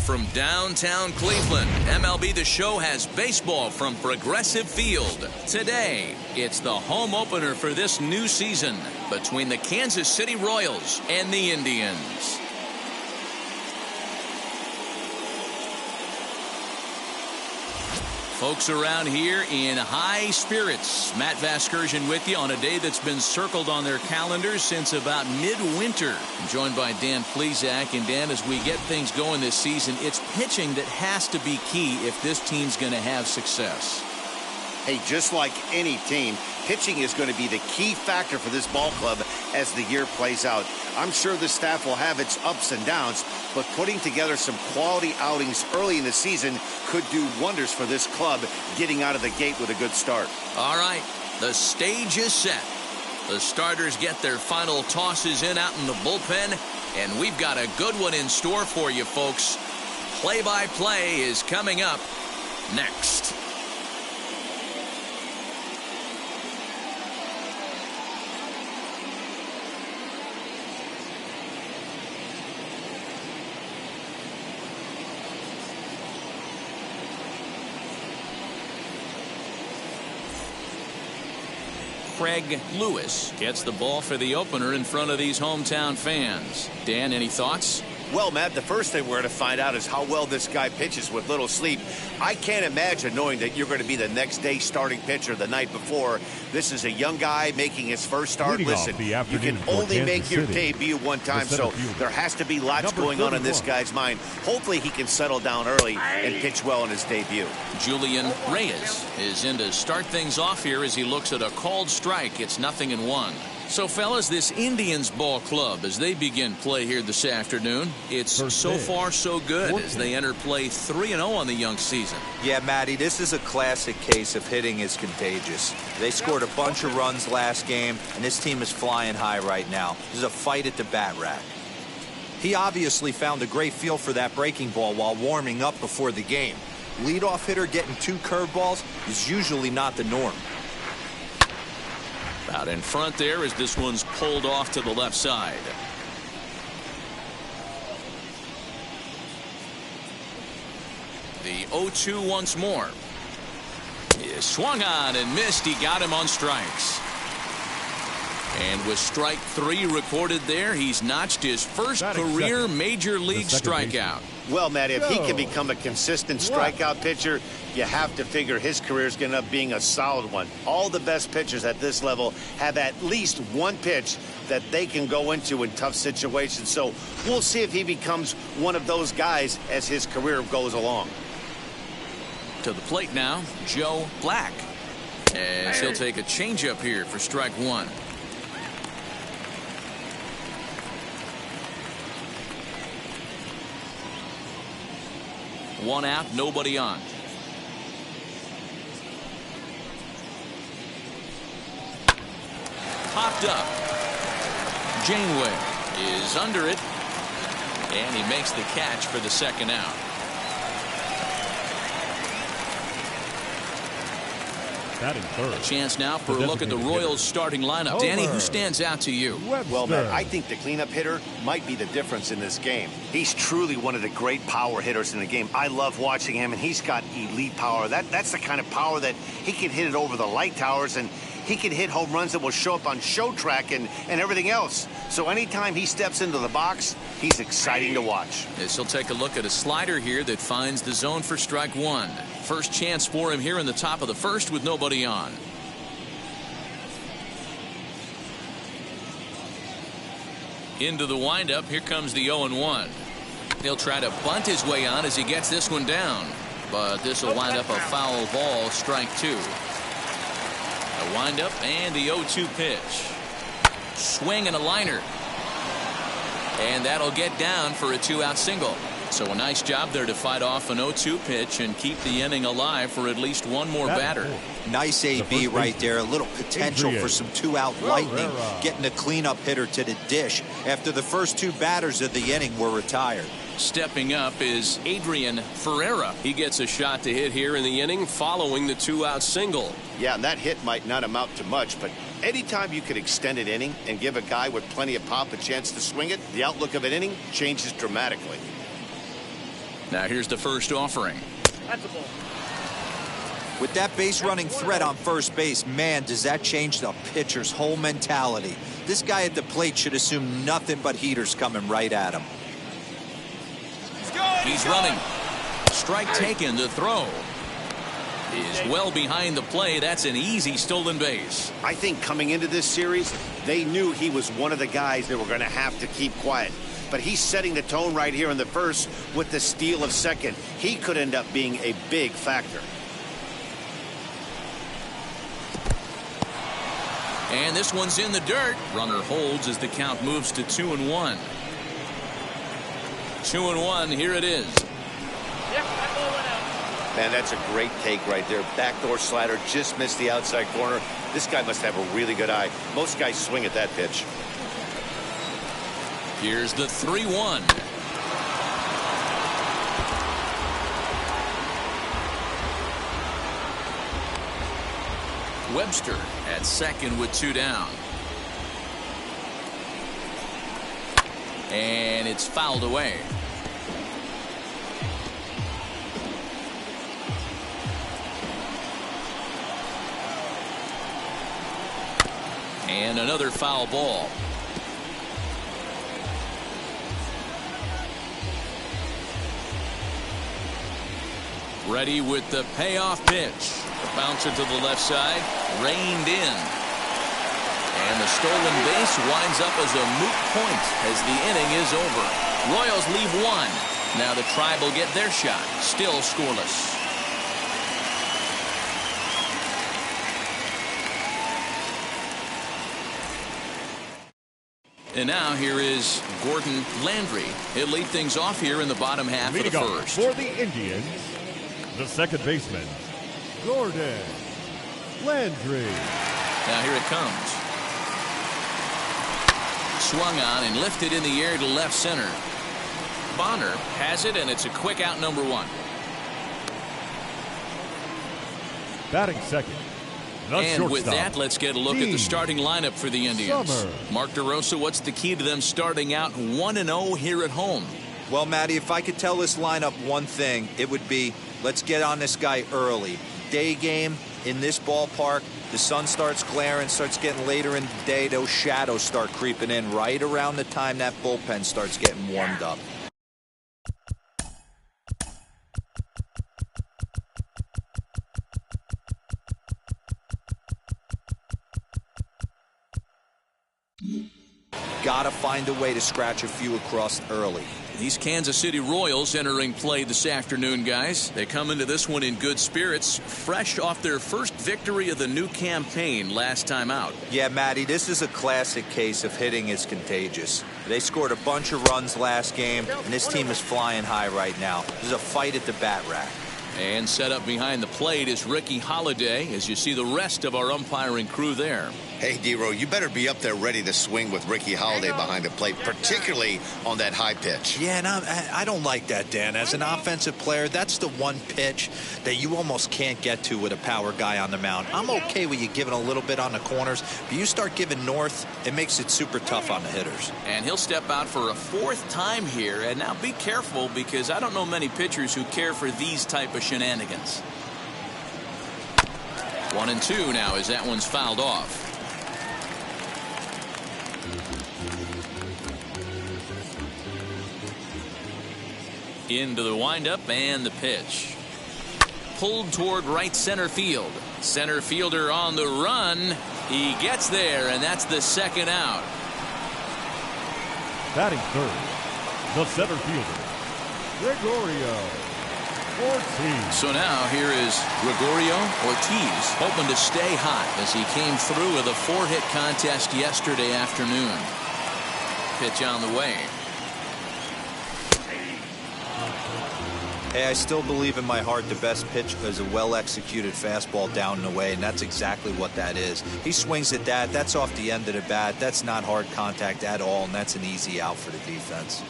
from downtown Cleveland, MLB The Show has baseball from Progressive Field. Today, it's the home opener for this new season between the Kansas City Royals and the Indians. Folks around here in high spirits. Matt Vasgersian with you on a day that's been circled on their calendars since about midwinter. I'm joined by Dan Plesac. And Dan, as we get things going this season, it's pitching that has to be key if this team's going to have success. Hey, just like any team, pitching is going to be the key factor for this ball club as the year plays out. I'm sure the staff will have its ups and downs, but putting together some quality outings early in the season could do wonders for this club getting out of the gate with a good start. All right, the stage is set. The starters get their final tosses in out in the bullpen, and we've got a good one in store for you, folks. Play-by-play is coming up next. Craig Lewis gets the ball for the opener in front of these hometown fans. Dan, any thoughts? Well, Matt, the first thing we're going to find out is how well this guy pitches with little sleep. I can't imagine knowing that you're going to be the next day starting pitcher the night before. This is a young guy making his first start. Listen, you can only make your debut one time, so there has to be lots going on in this guy's mind. Hopefully he can settle down early and pitch well in his debut. Julian Reyes is in to start things off here as he looks at a called strike. It's 0-1. So, fellas, this Indians ball club, as they begin play here this afternoon, it's so far so good as they enter play 3-0 on the young season. Yeah, Matty, this is a classic case of hitting is contagious. They scored a bunch of runs last game, and this team is flying high right now. This is a fight at the bat rack. He obviously found a great feel for that breaking ball while warming up before the game. Leadoff hitter getting 2 curveballs is usually not the norm. Out in front there as this one's pulled off to the left side. The 0-2 once more. He swung on and missed. He got him on strikes. And with strike 3 recorded there, he's notched his first career major league strikeout. Well, Matt, if he can become a consistent strikeout pitcher, you have to figure his career is going to end up being a solid one. All the best pitchers at this level have at least one pitch that they can go into in tough situations. So we'll see if he becomes one of those guys as his career goes along. To the plate now, Joe Black. As he'll take a changeup here for strike 1. One out, nobody on. Popped up. Janeway is under it, and he makes the catch for the second out. A chance now for a look at the Royals starting lineup. Danny, who stands out to you? Well, man, I think the cleanup hitter might be the difference in this game. He's truly one of the great power hitters in the game. I love watching him, and he's got elite power. That's the kind of power that he can hit it over the light towers, and he can hit home runs that will show up on show track and everything else. So anytime he steps into the box, he's exciting to watch. As he'll take a look at a slider here that finds the zone for strike 1. First chance for him here in the top of the first with nobody on. Into the windup. Here comes the 0-1. He'll try to bunt his way on as he gets this one down. But this will wind up a foul ball, strike 2. A windup and the 0-2 pitch. Swing and a liner. And that'll get down for a 2-out single. So a nice job there to fight off an 0-2 pitch and keep the inning alive for at least one more batter. Nice AB right there. A little potential for some 2-out lightning. Getting the cleanup hitter to the dish after the first 2 batters of the inning were retired. Stepping up is Adrian Ferreira. He gets a shot to hit here in the inning following the 2-out single. Yeah, and that hit might not amount to much, but anytime you could extend an inning and give a guy with plenty of pop a chance to swing it, the outlook of an inning changes dramatically. Now here's the first offering. That's a ball. With that base running threat on first base, man, does that change the pitcher's whole mentality. This guy at the plate should assume nothing but heaters coming right at him. He's running. Strike taken. The throw is well behind the play. That's an easy stolen base. I think coming into this series, they knew he was one of the guys that were going to have to keep quiet. But he's setting the tone right here in the first with the steal of second. He could end up being a big factor. And this one's in the dirt. Runner holds as the count moves to 2-1. 2-1. Here it is. Yep, that ball went out. Man, that's a great take right there. Backdoor slider just missed the outside corner. This guy must have a really good eye. Most guys swing at that pitch. Here's the 3-1. Webster at second with 2 down. And it's fouled away. And another foul ball. Ready with the payoff pitch. Bouncer to the left side, reined in. And the stolen base winds up as a moot point as the inning is over. Royals leave 1. Now the Tribe will get their shot. Still scoreless. And now here is Gordon Landry. He'll lead things off here in the bottom half of the first. For the Indians, the second baseman, Gordon Landry. Now here it comes. Swung on and lifted in the air to left center. Bonner has it, and it's a quick out, number 1. Batting second, the and shortstop, with that, let's get a look at the starting lineup for the Indians. Summer. Mark DeRosa, what's the key to them starting out 1-0 here at home? Well, Matty, if I could tell this lineup one thing, it would be let's get on this guy early. Day game in this ballpark, the sun starts glaring, starts getting later in the day. Those shadows start creeping in right around the time that bullpen starts getting warmed up. Gotta find a way to scratch a few across early. These Kansas City Royals entering play this afternoon, guys. They come into this one in good spirits, fresh off their first victory of the new campaign last time out. Yeah, Matty, this is a classic case of hitting is contagious. They scored a bunch of runs last game, and this team is flying high right now. There's a fight at the bat rack. And set up behind the plate is Ricky Holiday, as you see the rest of our umpiring crew there. Hey, D-Row, you better be up there ready to swing with Ricky Holiday behind the plate, particularly on that high pitch. Yeah, and I don't like that, Dan. As an offensive player, that's the one pitch that you almost can't get to with a power guy on the mound. I'm okay with you giving a little bit on the corners, but you start giving north, it makes it super tough on the hitters. And he'll step out for a 4th time here. And now be careful, because I don't know many pitchers who care for these type of shenanigans. 1-2 now as that one's fouled off. Into the windup and the pitch. Pulled toward right center field. Center fielder on the run. He gets there, and that's the 2nd out. Batting third, the center fielder, Gregorio Ortiz. So now here is Gregorio Ortiz, hoping to stay hot as he came through with a 4-hit contest yesterday afternoon. Pitch on the way. Hey, I still believe in my heart the best pitch is a well-executed fastball down and away, and that's exactly what that is. He swings at that. That's off the end of the bat. That's not hard contact at all, and that's an easy out for the defense.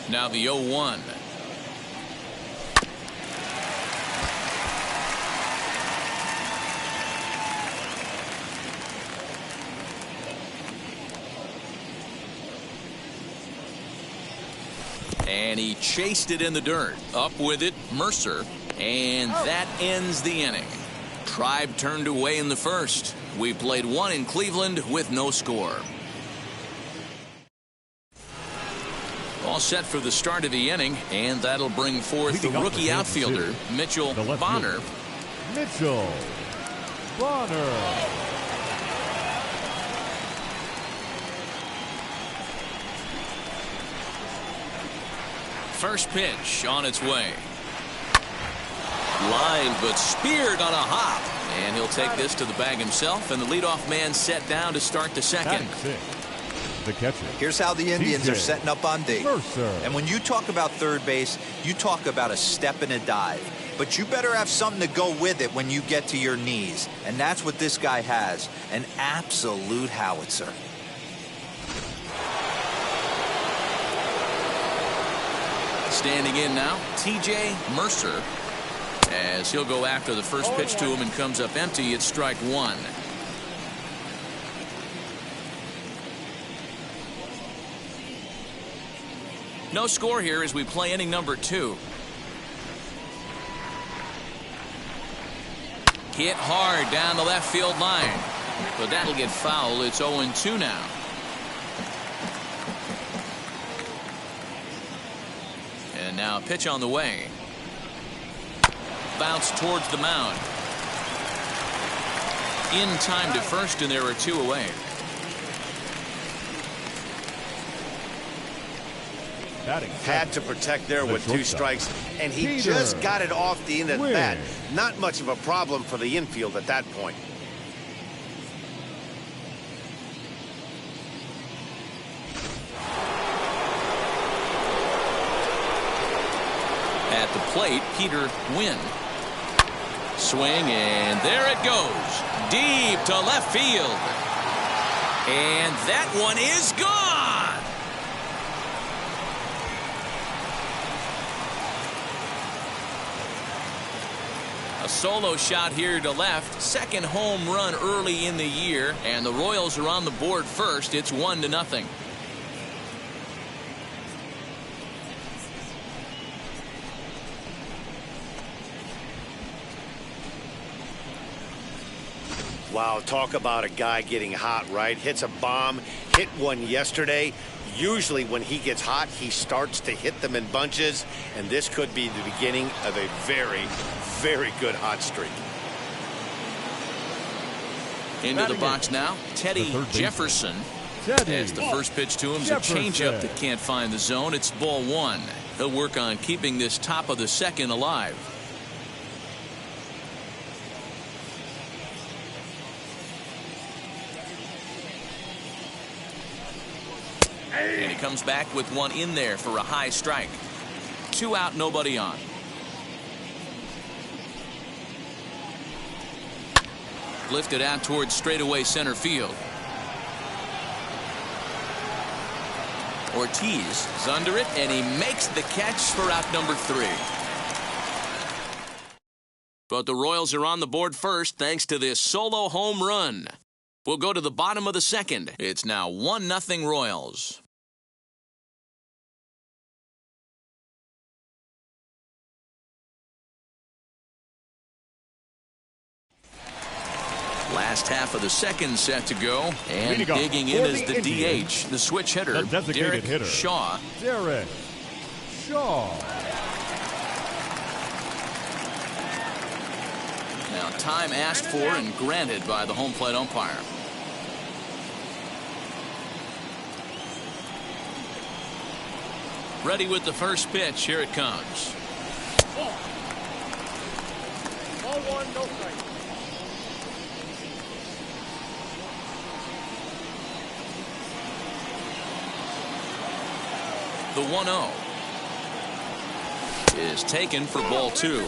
Now the 0-1. And he chased it in the dirt. Up with it, Mercer. And that ends the inning. Tribe turned away in the first. We played one in Cleveland with no score. All set for the start of the inning, and that'll bring forth the rookie outfielder, Mitchell Bonner. Mitchell Bonner. First pitch on its way. Line, but speared on a hop. And he'll take this to the bag himself, and the leadoff man set down to start the second. The catcher. Here's how the Indians are setting up on D. Mercer. And when you talk about third base, you talk about a step and a dive. But you better have something to go with it when you get to your knees. And that's what this guy has. An absolute howitzer. Standing in now, T.J. Mercer. As he'll go after the first pitch to him and comes up empty, it's strike one. No score here as we play inning number 2. Hit hard down the left field line. But that'll get foul. It's 0-2 now. And now a pitch on the way. Bounce towards the mound. In time to first, and there are 2 away. Had to protect there with 2 strikes, and he just got it off the end of the bat. Not much of a problem for the infield at that point. At the plate, Peter Wynn. Swing, and there it goes. Deep to left field. And that one is gone. A solo shot here to left. Second home run early in the year. And the Royals are on the board first. It's 1-0. Wow, talk about a guy getting hot, right? Hits a bomb, hit one yesterday. Usually when he gets hot, he starts to hit them in bunches, and this could be the beginning of a very, very good hot streak. Into the box now, Teddy Jefferson. As the first pitch to him is a changeup that can't find the zone. It's ball 1. He'll work on keeping this top of the second alive. And he comes back with one in there for a high strike. 2 out, nobody on. Lifted out towards straightaway center field. Ortiz is under it, and he makes the catch for out number 3. But the Royals are on the board first thanks to this solo home run. We'll go to the bottom of the second. It's now 1-0 Royals. Last half of the second set to go, and digging in is the DH, the switch hitter, Derek Shaw. Derek Shaw. Now time asked for and granted by the home plate umpire. Ready with the first pitch. Here it comes. Ball 1, no strike. The 1-0 is taken for ball 2.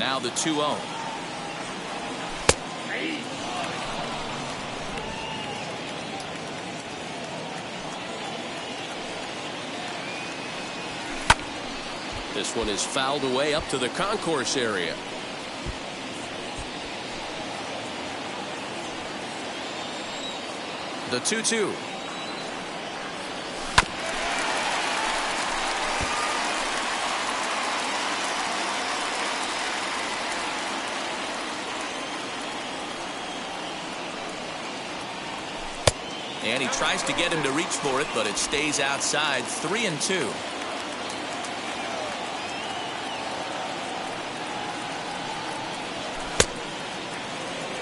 Now the 2-0. This one is fouled away up to the concourse area. The 2-2. And he tries to get him to reach for it, but it stays outside. 3-2.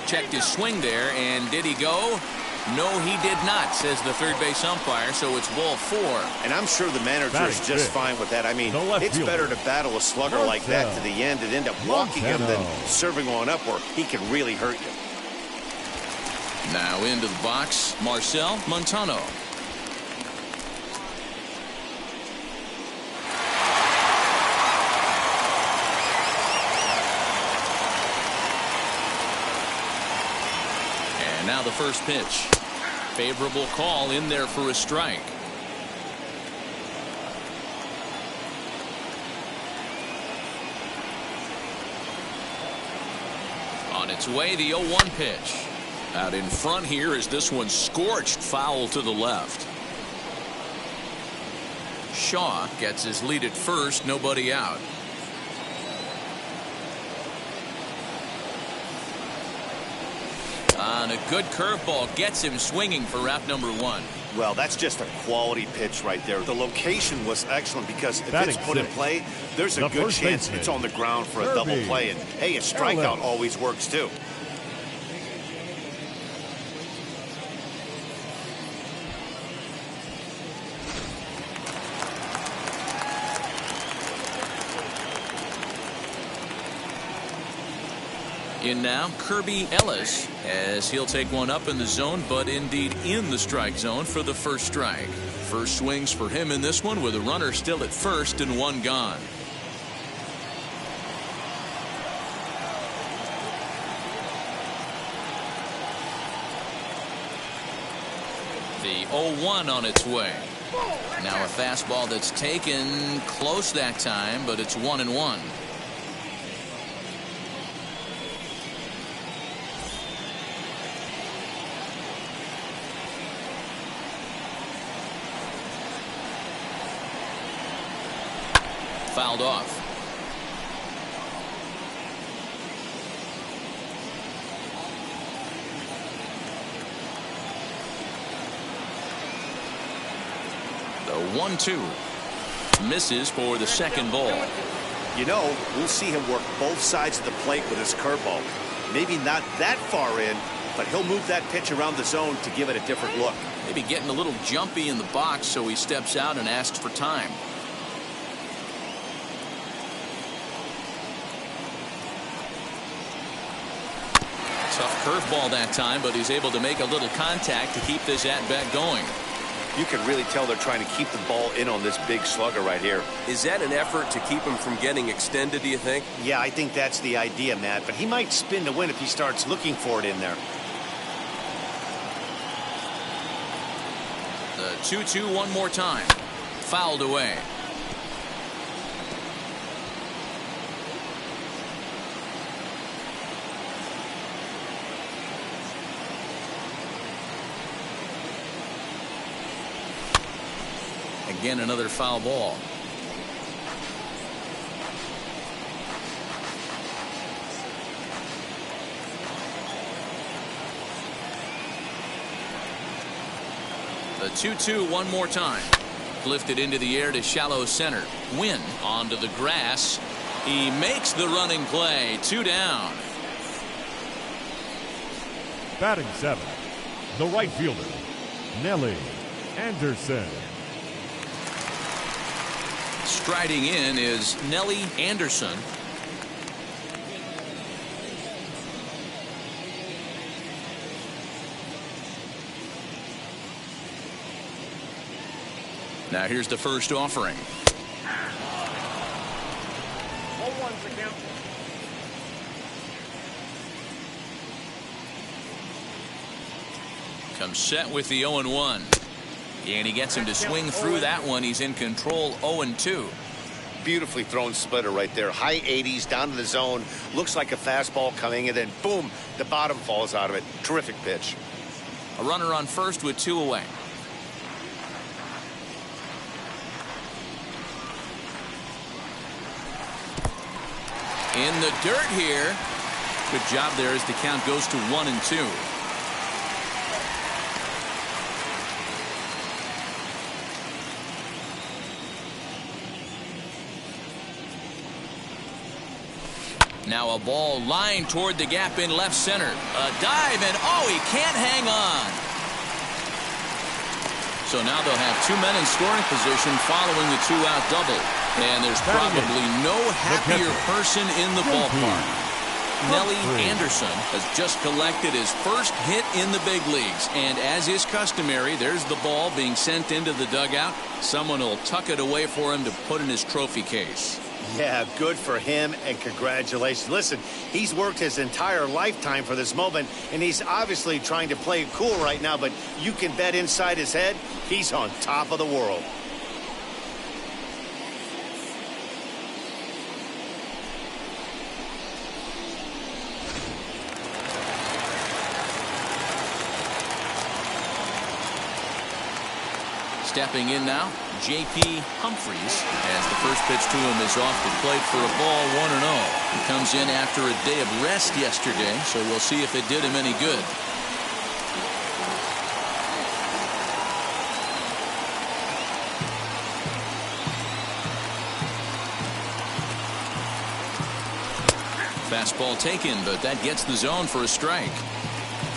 Checked his swing there, and did he go? No, he did not, says the third base umpire, so it's ball 4. And I'm sure the manager is just fine with that. I mean, it's better to battle a slugger like that to the end and end up walking him than serving one up where he can really hurt you. Now into the box, Marcel Montano. And now the first pitch. Favorable call in there for a strike. On its way, the 0-1 pitch. Out in front here is this one scorched foul to the left. Shaw gets his lead at first, nobody out. On a good curveball gets him swinging for out number 1. Well, that's just a quality pitch right there. The location was excellent because if it's put in play, there's a good chance it's on the ground for a double play. And hey, a strikeout always works too. In now, Kirby Ellis, as he'll take one up in the zone, but indeed in the strike zone for the first strike. First swings for him in this one with a runner still at first and one gone. The 0-1 on its way. Now a fastball that's taken close that time, but it's 1-1. Fouled off. The 1-2 misses for the second ball. You know, we'll see him work both sides of the plate with his curveball. Maybe not that far in, but he'll move that pitch around the zone to give it a different look. Maybe getting a little jumpy in the box, so he steps out and asks for time. Tough curveball that time, but he's able to make a little contact to keep this at-bat going. You can really tell they're trying to keep the ball in on this big slugger right here. Is that an effort to keep him from getting extended, do you think? Yeah, I think that's the idea, Matt. But he might spin to win if he starts looking for it in there. The 2-2 one more time. Fouled away. Again, another foul ball. The 2-2 one more time. Lifted into the air to shallow center. Win onto the grass. He makes the running play. 2 down. Batting 7, the right fielder, Nelly Anderson. Striding in is Nelly Anderson. Now here's the first offering. 1-1's the count. Comes set with the 0-1. And he gets him to swing through that one. He's in control. 0-2. Beautifully thrown splitter right there. High 80s down to the zone. Looks like a fastball coming, and then boom, the bottom falls out of it. Terrific pitch. A runner on first with 2 away. In the dirt here. Good job there as the count goes to 1-2. Now a ball lined toward the gap in left center. A dive, and oh, he can't hang on. So now they'll have 2 men in scoring position following the 2-out double. And there's probably no happier person in the ballpark. Nelly Anderson has just collected his first hit in the big leagues. And as is customary, there's the ball being sent into the dugout. Someone will tuck it away for him to put in his trophy case. Yeah, good for him, and congratulations. Listen, he's worked his entire lifetime for this moment, and he's obviously trying to play it cool right now, but you can bet inside his head, he's on top of the world. Stepping in now, J.P. Humphries, as the first pitch to him is off the plate for a ball, 1-0. He comes in after a day of rest yesterday, so we'll see if it did him any good. Fastball taken, but that gets the zone for a strike.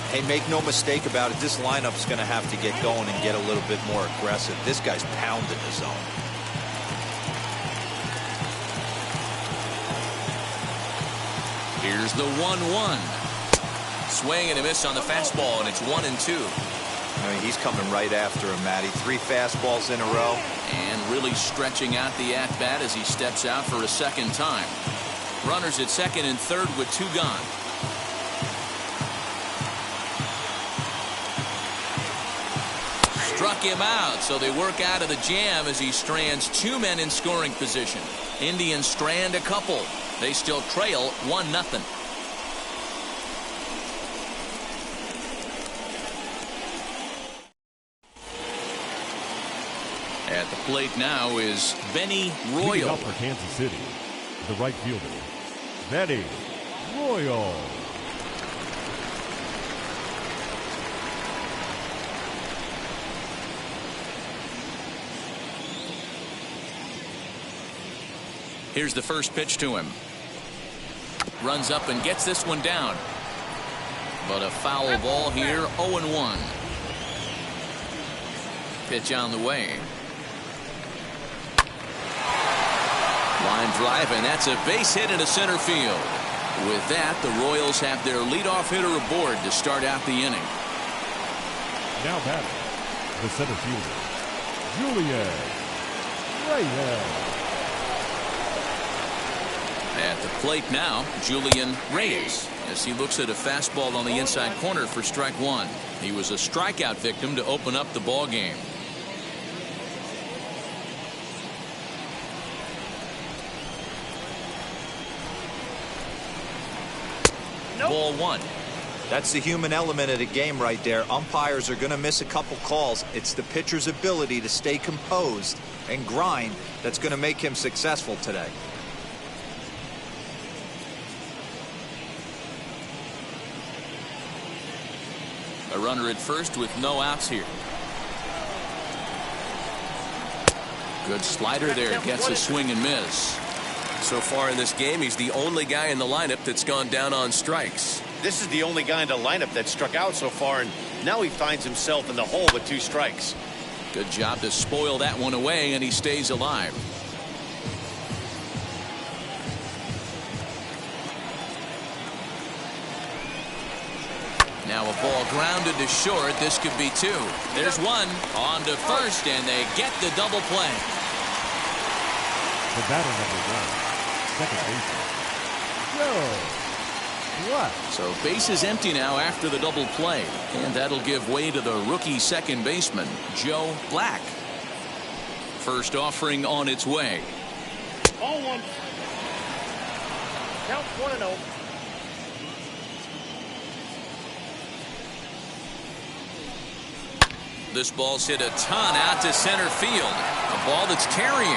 Hey, make no mistake about it, this lineup's going to have to get going and get a little bit more aggressive. This guy's pounding the zone. Here's the 1-1. Swing and a miss on the fastball, and it's 1-2. I mean, he's coming right after him, Matty. 3 fastballs in a row. And really stretching out the at-bat as he steps out for a second time. Runners at second and third with 2 gone. Struck him out, so they work out of the jam as he strands 2 men in scoring position. Indians strand a couple. They still trail 1-0. At the plate now is Benny Royal. For Kansas City, the right fielder, Benny Royal. Here's the first pitch to him. Runs up and gets this one down. But a foul ball here, 0-1. Pitch on the way. Line drive, and that's a base hit into center field. With that, the Royals have their leadoff hitter aboard to start out the inning. Now batting, the center fielder, Julian Reyes. At the plate now, Julian Reyes, as he looks at a fastball on the inside corner for strike 1. He was a strikeout victim to open up the ball game. Ball 1. That's the human element of the game right there. Umpires are going to miss a couple calls. It's the pitcher's ability to stay composed and grind that's going to make him successful today. A runner at first with no outs here. Good slider there, gets a swing and miss. So far in this game, he's the only guy in the lineup that's gone down on strikes. This is the only guy in the lineup that struck out so far, and now he finds himself in the hole with 2 strikes. Good job to spoil that one away, and he stays alive. Now a ball grounded to short. This could be 2. There's 1 on to first, and they get the double play. The batter number 1, second baseman, Joe Black. So base is empty now after the double play, and that'll give way to the rookie second baseman, Joe Black. First offering on its way. Ball 1. Count 1-0. this ball's hit a ton out to center field. A ball that's carrying.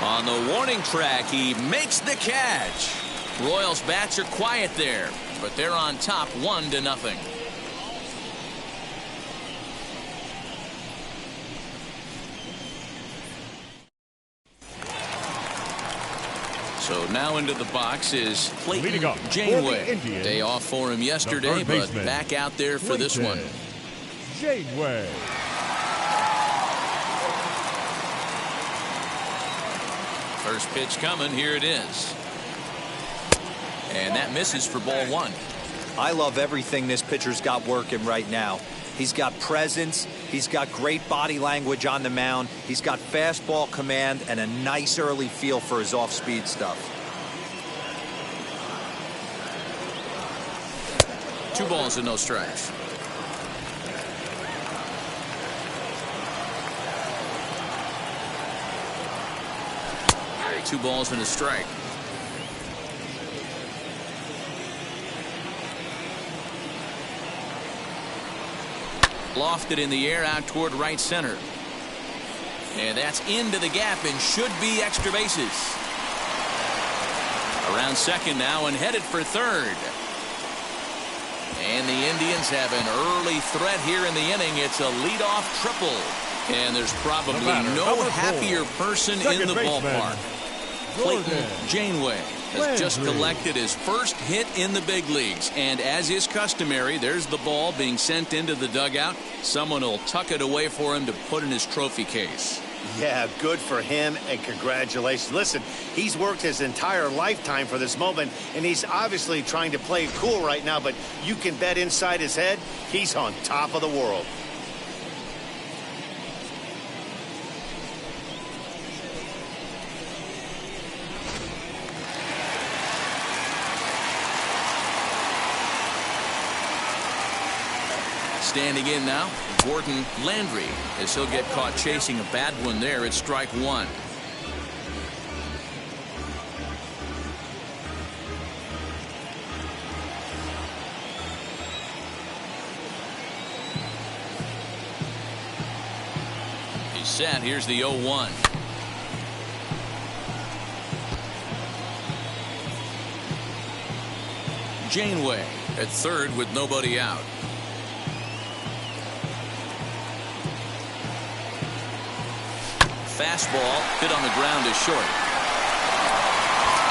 On the warning track, he makes the catch. Royals bats are quiet there, but they're on top 1-0. So now into the box is Clayton Janeway. Day off for him yesterday, but back out there for this one. Janeway. First pitch coming. Here it is. And that misses for ball 1. I love everything this pitcher's got working right now. He's got presence. He's got great body language on the mound. He's got fastball command and a nice early feel for his off-speed stuff. 2 balls and no strikes. Two balls and a strike. Lofted in the air out toward right center. And that's into the gap and should be extra bases. Around second now and headed for third. And the Indians have an early threat here in the inning. It's a leadoff triple. And there's probably no happier person in the ballpark. Clayton Janeway has just collected his first hit in the big leagues. And as is customary, there's the ball being sent into the dugout. Someone will tuck it away for him to put in his trophy case. Yeah, good for him, and congratulations. Listen, he's worked his entire lifetime for this moment, and he's obviously trying to play it cool right now, but you can bet inside his head, he's on top of the world. Standing in now, Gordon Landry, as he'll get caught chasing a bad one there at strike 1. He's set. Here's the 0-1. Janeway at third with nobody out. Fastball hit on the ground is short.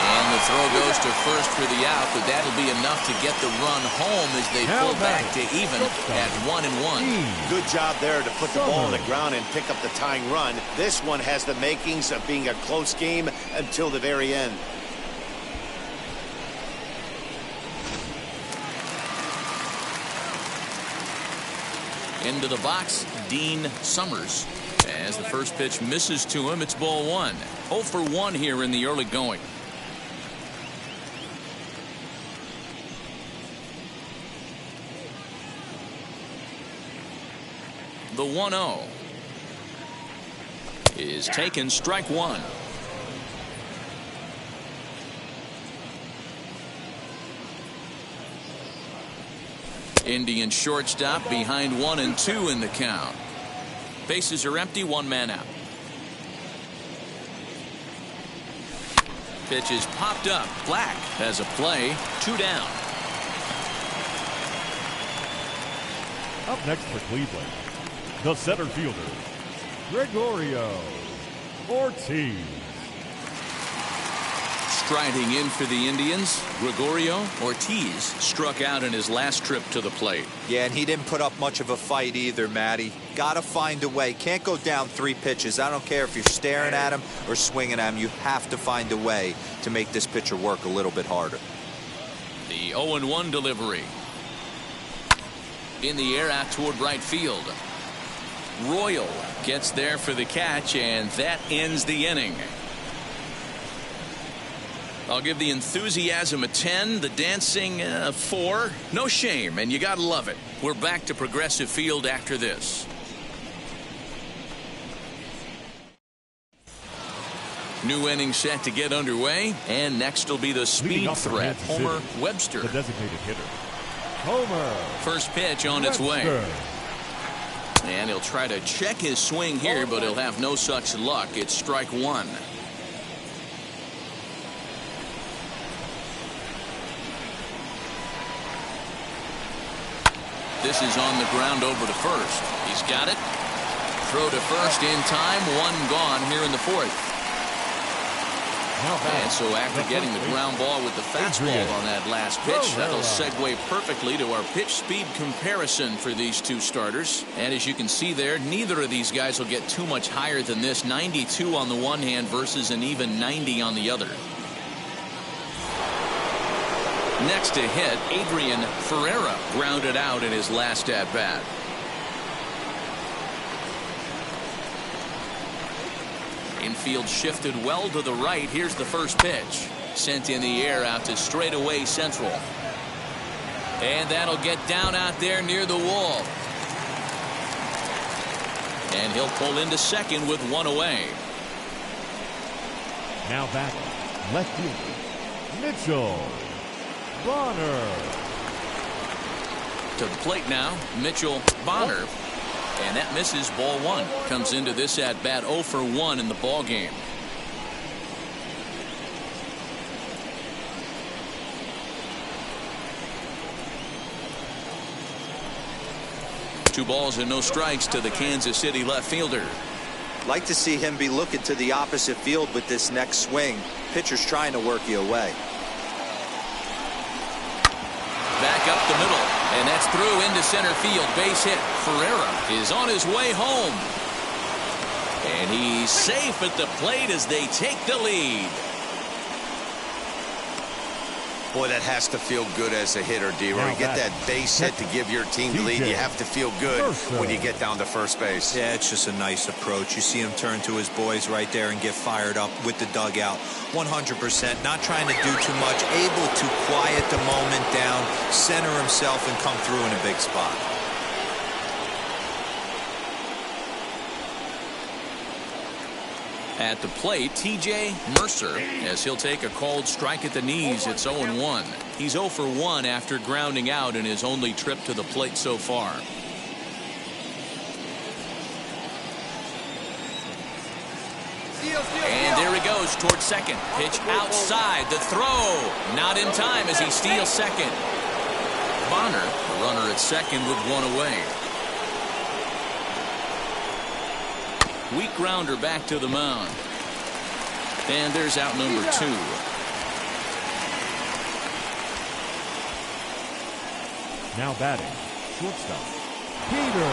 And the throw goes to first for the out, but that'll be enough to get the run home as they pull back to even at 1-1. Good job there to put the ball on the ground and pick up the tying run. This one has the makings of being a close game until the very end. Into the box, Dean Summers. As the first pitch misses to him, it's ball 1. 0 for 1 here in the early going. The 1-0 is taken, strike 1. Indian shortstop behind 1 and 2 in the count. Bases are empty, 1 man out. Pitch is popped up. Black has a play. 2 down. Up next for Cleveland, the center fielder, Gregorio Ortiz. Striding in for the Indians, Gregorio Ortiz struck out in his last trip to the plate. Yeah, and he didn't put up much of a fight either, Matty. Got to find a way. Can't go down 3 pitches. I don't care if you're staring at him or swinging at him. You have to find a way to make this pitcher work a little bit harder. The 0-1 delivery. In the air out toward right field. Royal gets there for the catch, and that ends the inning. I'll give the enthusiasm a 10, the dancing a 4. No shame, and you gotta love it. We're back to Progressive Field after this. New inning set to get underway, and next will be the speed threat, Homer Webster. The designated hitter, Homer. First pitch on its way. And he'll try to check his swing here, but he'll have no such luck. It's strike one. This is on the ground over to first. He's got it. Throw to first in time. One gone here in the fourth. And so after getting the ground ball with the fastball on that last pitch, that'll segue perfectly to our pitch speed comparison for these two starters. And as you can see there, neither of these guys will get too much higher than this. 92 on the one hand versus an even 90 on the other. Next to hit, Adrian Ferreira grounded out in his last at-bat. Infield shifted well to the right. Here's the first pitch. Sent in the air out to straightaway central. And that'll get down out there near the wall. And he'll pull into second with one away. Now back, left fielder, Mitchell Bonner. To the plate now, Mitchell Bonner. And that misses, ball one. Comes into this at bat 0 for 1 in the ball game. Two balls and no strikes to the Kansas City left fielder. Like to see him be looking to the opposite field with this next swing. Pitcher's trying to work you away. Back up the middle, and that's through into center field. Base hit. Ferreira is on his way home. And he's safe at the plate as they take the lead. Boy, that has to feel good as a hitter, D-Roy. You get that base hit to give your team the lead. You have to feel good when you get down to first base. Yeah, it's just a nice approach. You see him turn to his boys right there and get fired up with the dugout. 100%, not trying to do too much, able to quiet the moment down, center himself, and come through in a big spot. At the plate, T.J. Mercer, as he'll take a called strike at the knees. It's 0-1. He's 0 for 1 after grounding out in his only trip to the plate so far. And there he goes towards second. Pitch outside. The throw. Not in time as he steals second. Bonner, the runner at second with one away. Weak grounder back to the mound. And there's out number 2. Now batting, shortstop, Peter.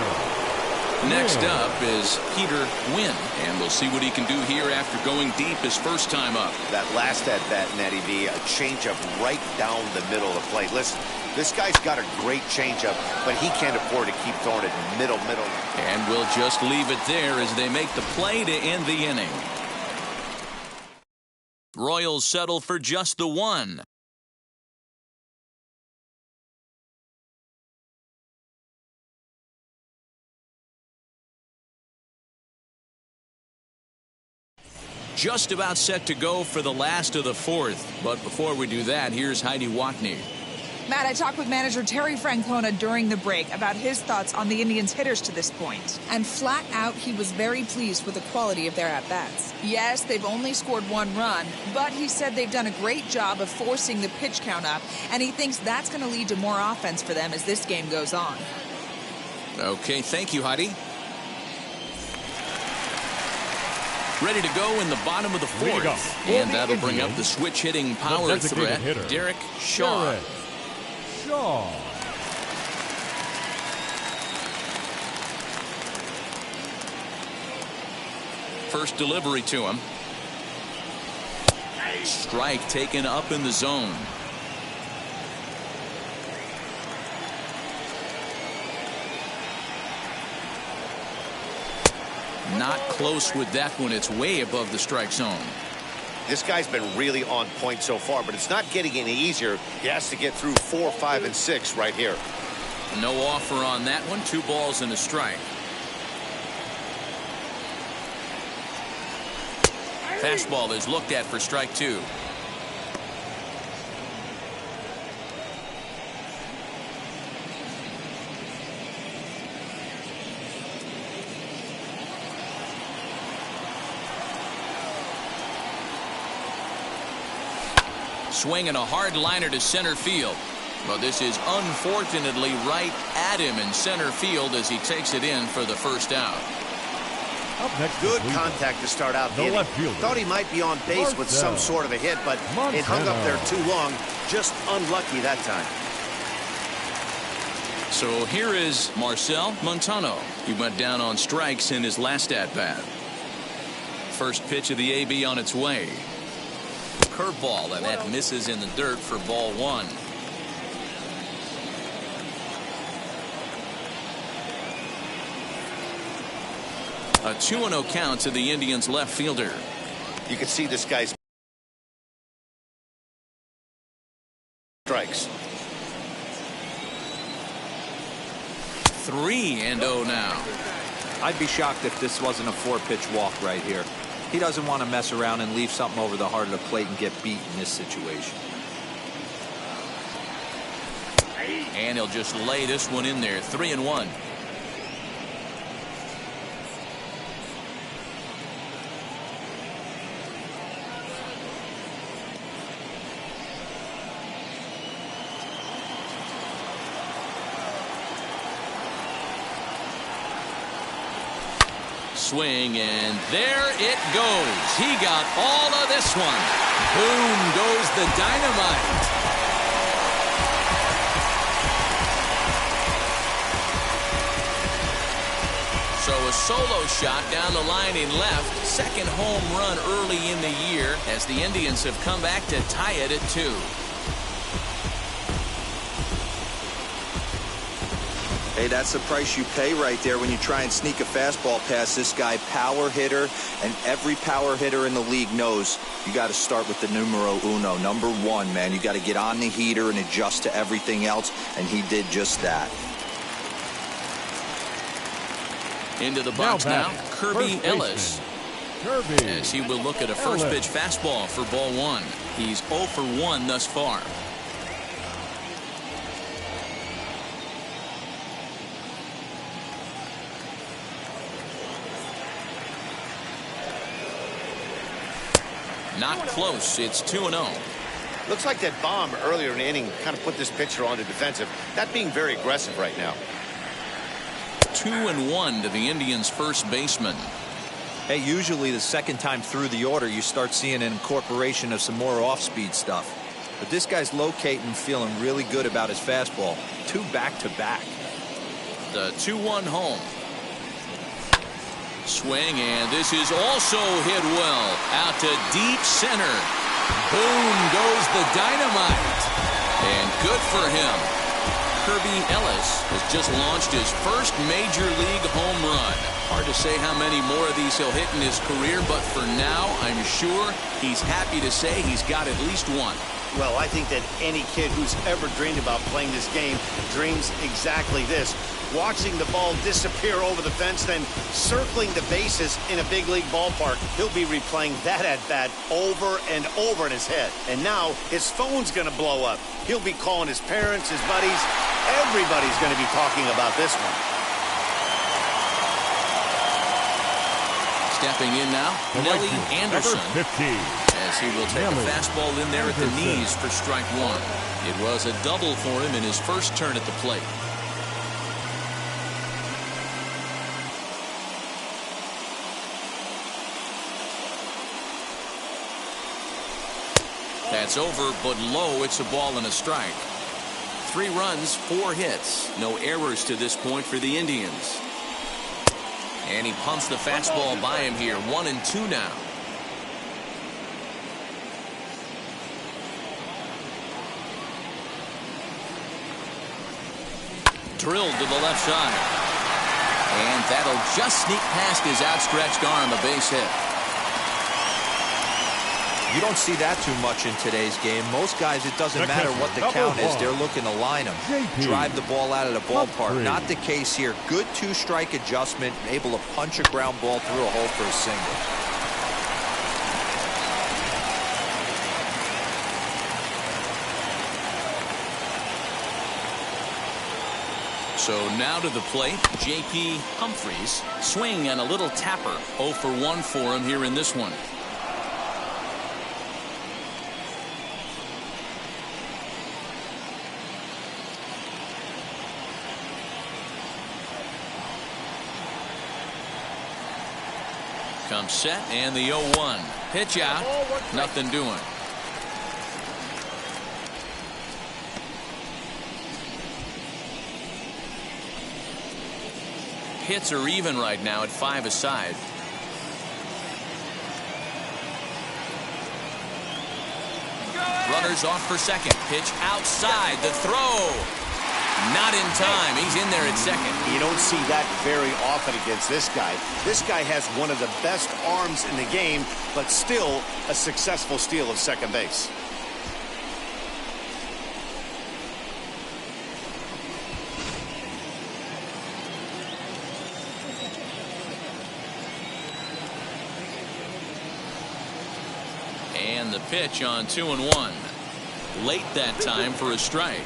Next up is Peter Wynn, and we'll see what he can do here after going deep his first time up. That last at-bat, Matty V, a changeup right down the middle of the plate. Listen, this guy's got a great changeup, but he can't afford to keep throwing it middle. And we'll just leave it there as they make the play to end the inning. Royals settle for just the one. Just about set to go for the last of the fourth. But before we do that, here's Heidi Watney. Matt, I talked with manager Terry Francona during the break about his thoughts on the Indians' hitters to this point. And flat out, he was very pleased with the quality of their at-bats. Yes, they've only scored 1 run, but he said they've done a great job of forcing the pitch count up, and he thinks that's going to lead to more offense for them as this game goes on. Okay, thank you, Heidi. Ready to go in the bottom of the fourth. And that'll bring up the switch-hitting power threat, Derek Shaw. First delivery to him. Strike taken up in the zone. Not close with that one. It's way above the strike zone. This guy's been really on point so far, but it's not getting any easier. He has to get through 4, 5, and 6 right here. No offer on that one. 2 balls and a strike. Fastball is looked at for strike 2. Swinging a hard liner to center field. But this is unfortunately right at him in center field as he takes it in for the first out. Up next, Good contact to start out the inning. Thought he might be on base with some sort of a hit, but it hung up there too long. Just unlucky that time. So here is Marcel Montano. He went down on strikes in his last at-bat. First pitch of the AB on its way. Curveball, and that misses in the dirt for ball one. A 2-0 count to the Indians left fielder. You can see this guy's strikes. 3-0 now. I'd be shocked if this wasn't a 4-pitch walk right here. He doesn't want to mess around and leave something over the heart of the plate and get beat in this situation. And he'll just lay this one in there. 3-1. Swing, and there it goes. He got all of this one. Boom goes the dynamite. So a solo shot down the line in left. Second home run early in the year as the Indians have come back to tie it at 2. Hey, that's the price you pay right there when you try and sneak a fastball past this guy. Power hitter, and every power hitter in the league knows you got to start with the numero uno, number 1, man. You got to get on the heater and adjust to everything else, and he did just that. Into the box now, Kirby Ellis. As he will look at a first pitch fastball for ball 1. He's 0 for 1 thus far. Not close. It's 2-0. Looks like that bomb earlier in the inning kind of put this pitcher on the defensive. That being very aggressive right now. 2-1 to the Indians' first baseman. Hey, usually the second time through the order, you start seeing an incorporation of some more off-speed stuff. But this guy's locating, feeling really good about his fastball. 2 back-to-back. The 2-1 home. Swing, and this is also hit well. Out to deep center. Boom goes the dynamite. And good for him. Kirby Ellis has just launched his first major league home run. Hard to say how many more of these he'll hit in his career, but for now, I'm sure he's happy to say he's got at least one. Well, I think that any kid who's ever dreamed about playing this game dreams exactly this. Watching the ball disappear over the fence, then circling the bases in a big league ballpark. He'll be replaying that at-bat over and over in his head. And now his phone's going to blow up. He'll be calling his parents, his buddies. Everybody's going to be talking about this one. Stepping in now, Nelly Anderson. As he will take a fastball in there at the knees for strike 1. It was a double for him in his first turn at the plate. That's over, but low. It's a ball and a strike. 3 runs, 4 hits. No errors to this point for the Indians. And he pumps the fastball by him here. 1-2 now. Drilled to the left side. And that'll just sneak past his outstretched arm, a base hit. You don't see that too much in today's game. Most guys, it doesn't matter what the count is. They're looking to line them. Drive the ball out of the ballpark. Not the case here. Good 2-strike adjustment. Able to punch a ground ball through a hole for a single. So now to the plate, J.P. Humphries. Swing and a little tapper. 0 for 1 for him here in this one. Comes set and the 0-1. Pitch out. Nothing doing. Hits are even right now at 5 aside. Runners off for second. Pitch outside. The throw. Not in time. He's in there at second. You don't see that very often against this guy. This guy has one of the best arms in the game, but still a successful steal of second base. And the pitch on 2-1. Late that time for a strike.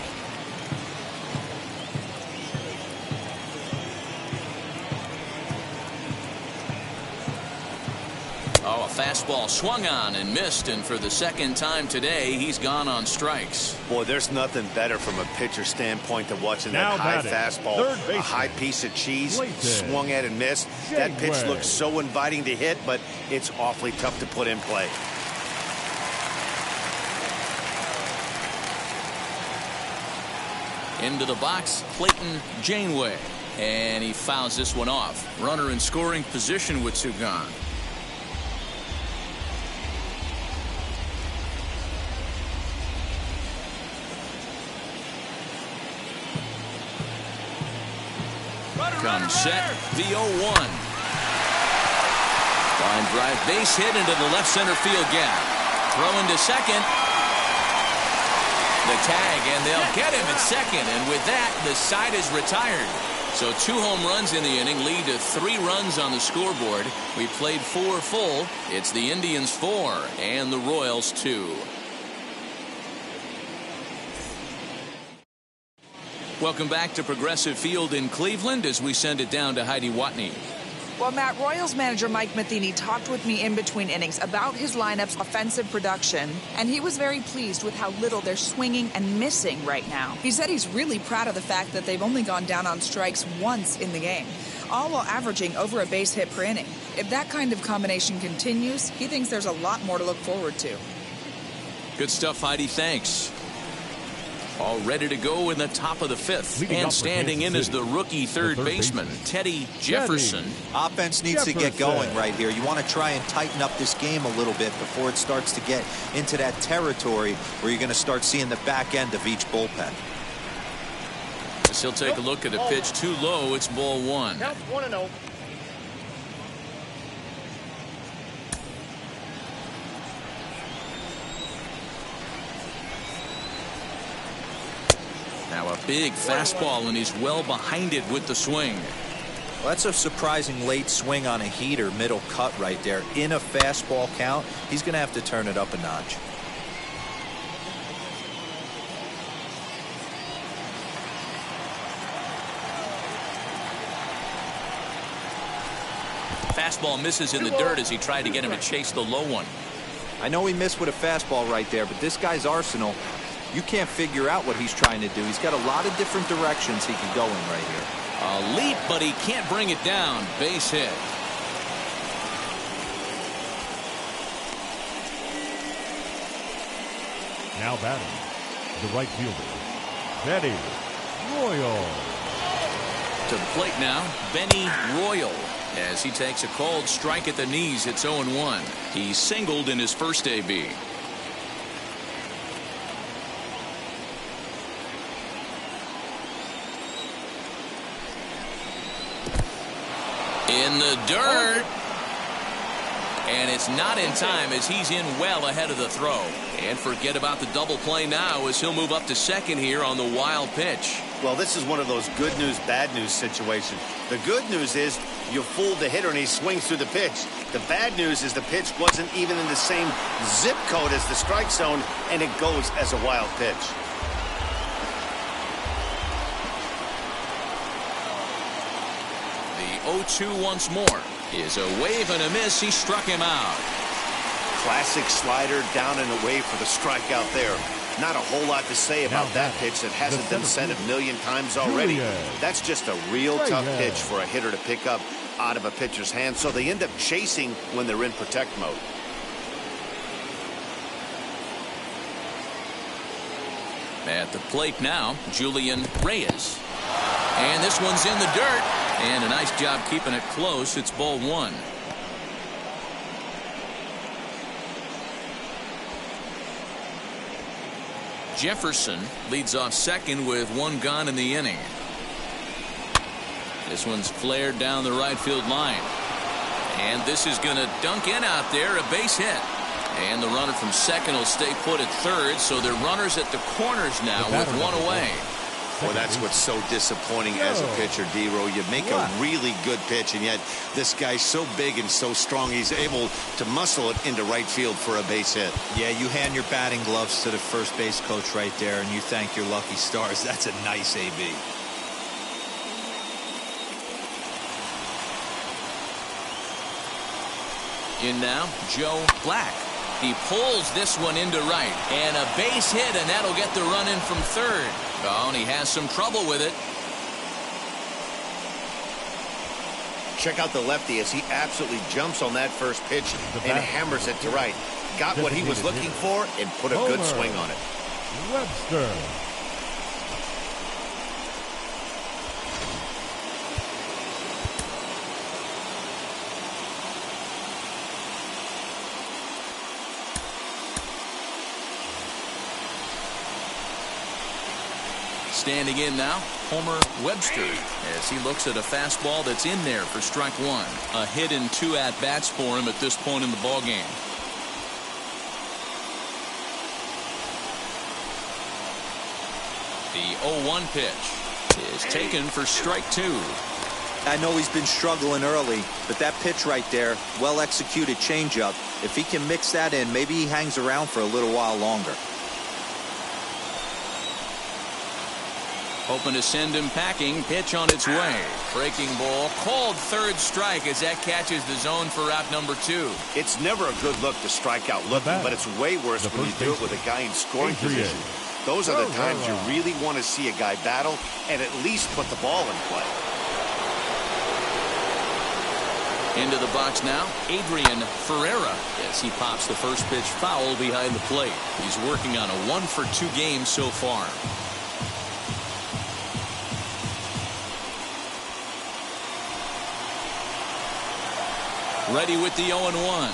Oh, a fastball swung on and missed, and for the second time today, he's gone on strikes. Boy, there's nothing better from a pitcher standpoint than watching that high fastball, a high piece of cheese, swung at and missed. That pitch looks so inviting to hit, but it's awfully tough to put in play. Into the box, Clayton Janeway, and he fouls this one off. Runner in scoring position with two gone. Comes set, the 0-1. Line drive base hit into the left center field gap. Throw into second. The tag, and they'll get him at second, and with that, the side is retired. So 2 home runs in the inning lead to 3 runs on the scoreboard. We played 4 full. It's the Indians 4 and the Royals 2. Welcome back to Progressive Field in Cleveland as we send it down to Heidi Watney. Well, Matt, Royals manager Mike Matheny talked with me in between innings about his lineup's offensive production, and he was very pleased with how little they're swinging and missing right now. He said he's really proud of the fact that they've only gone down on strikes once in the game, all while averaging over a base hit per inning. If that kind of combination continues, he thinks there's a lot more to look forward to. Good stuff, Heidi. Thanks. All ready to go in the top of the 5th. And standing in is the rookie third baseman, Teddy Jefferson. Offense needs to get going right here. You want to try and tighten up this game a little bit before it starts to get into that territory where you're going to start seeing the back end of each bullpen. As he'll take a look at a pitch too low. It's ball 1. Count 1-0. Now a big fastball, and he's well behind it with the swing. Well, that's a surprising late swing on a heater, middle cut right there. In a fastball count, he's going to have to turn it up a notch. Fastball misses in the dirt as he tried to get him to chase the low one. I know he missed with a fastball right there, but this guy's arsenal, you can't figure out what he's trying to do. He's got a lot of different directions he can go in right here. A leap, but he can't bring it down. Base hit. Now batting, the right fielder, Benny Royal. To the plate now, Benny Royal, as he takes a called strike at the knees. It's 0-1. He singled in his first AB. In the dirt. And it's not in time as he's in well ahead of the throw. And forget about the double play now as he'll move up to second here on the wild pitch. Well, this is one of those good news, bad news situations. The good news is you fooled the hitter and he swings through the pitch. The bad news is the pitch wasn't even in the same zip code as the strike zone, and it goes as a wild pitch. The 0-2 once more is a wave and a miss. He struck him out. Classic slider down and away for the strikeout there. Not a whole lot to say about that pitch that hasn't been sent a million times already. That's just a real tough pitch for a hitter to pick up. out of a pitcher's hand, so they end up chasing when they're in protect mode. At the plate now, Julian Reyes. And this one's in the dirt. And a nice job keeping it close. It's ball one. Jefferson leads off second with one gone in the inning. This one's flared down the right field line. And this is going to dunk in out there, a base hit. And the runner from second will stay put at third, so they're runners at the corners now with one away. Well, that's what's so disappointing as a pitcher, D-Row. You make a really good pitch, and yet this guy's so big and so strong, he's able to muscle it into right field for a base hit. Yeah, you hand your batting gloves to the first base coach right there, and you thank your lucky stars. That's a nice AB. In now, Joe Black. He pulls this one into right, and a base hit, and that'll get the run in from third. Oh, and he has some trouble with it. Check out the lefty as he absolutely jumps on that first pitch and hammers it to right. Got what he was looking for and put a good swing on it. Webster. Standing in now, Homer Webster, as he looks at a fastball that's in there for strike one. A hit and two at-bats for him at this point in the ballgame. The 0-1 pitch is taken for strike two. I know he's been struggling early, but that pitch right there, well-executed changeup, if he can mix that in, maybe he hangs around for a little while longer. Hoping to send him packing. Pitch on its way. Breaking ball. Called third strike as that catches the zone for out number two. It's never a good look to strike out looking, but it's way worse when you do it with a guy in scoring position. Those are the times you really want to see a guy battle and at least put the ball in play. Into the box now, Adrian Ferreira, as he pops the first pitch foul behind the plate. He's working on a 1-for-2 game so far. Ready with the 0-1.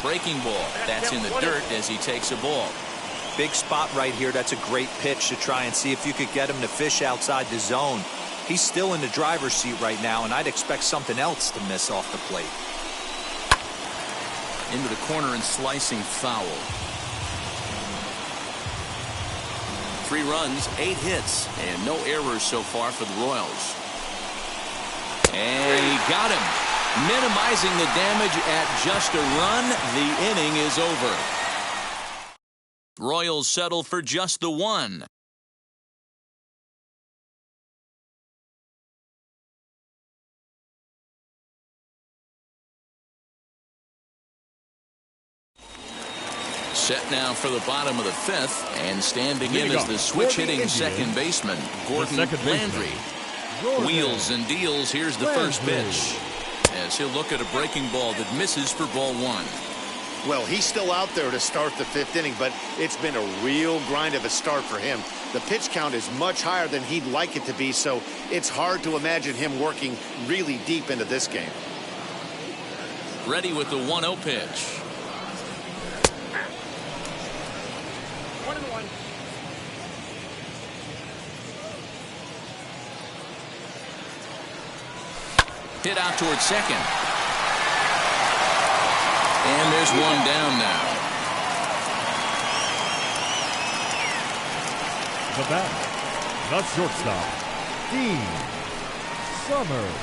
Breaking ball. That's in the dirt as he takes a ball. Big spot right here. That's a great pitch to try and see if you could get him to fish outside the zone. He's still in the driver's seat right now, and I'd expect something else to miss off the plate. Into the corner and slicing foul. 3 runs, 8 hits, and no errors so far for the Royals. And he got him. Minimizing the damage at just a run. The inning is over. Royals settle for just the 1. Set now for the bottom of the 5th, and standing in as the switch-hitting second baseman, Gordon Landry. Wheels and deals. Here's the first pitch, as he'll look at a breaking ball that misses for ball 1. Well, he's still out there to start the 5th inning, but it's been a real grind of a start for him. The pitch count is much higher than he'd like it to be, so it's hard to imagine him working really deep into this game. Ready with the 1-0 pitch. 1-1. Hit out towards second. And there's one down now. The batter, the shortstop, Dean Summers.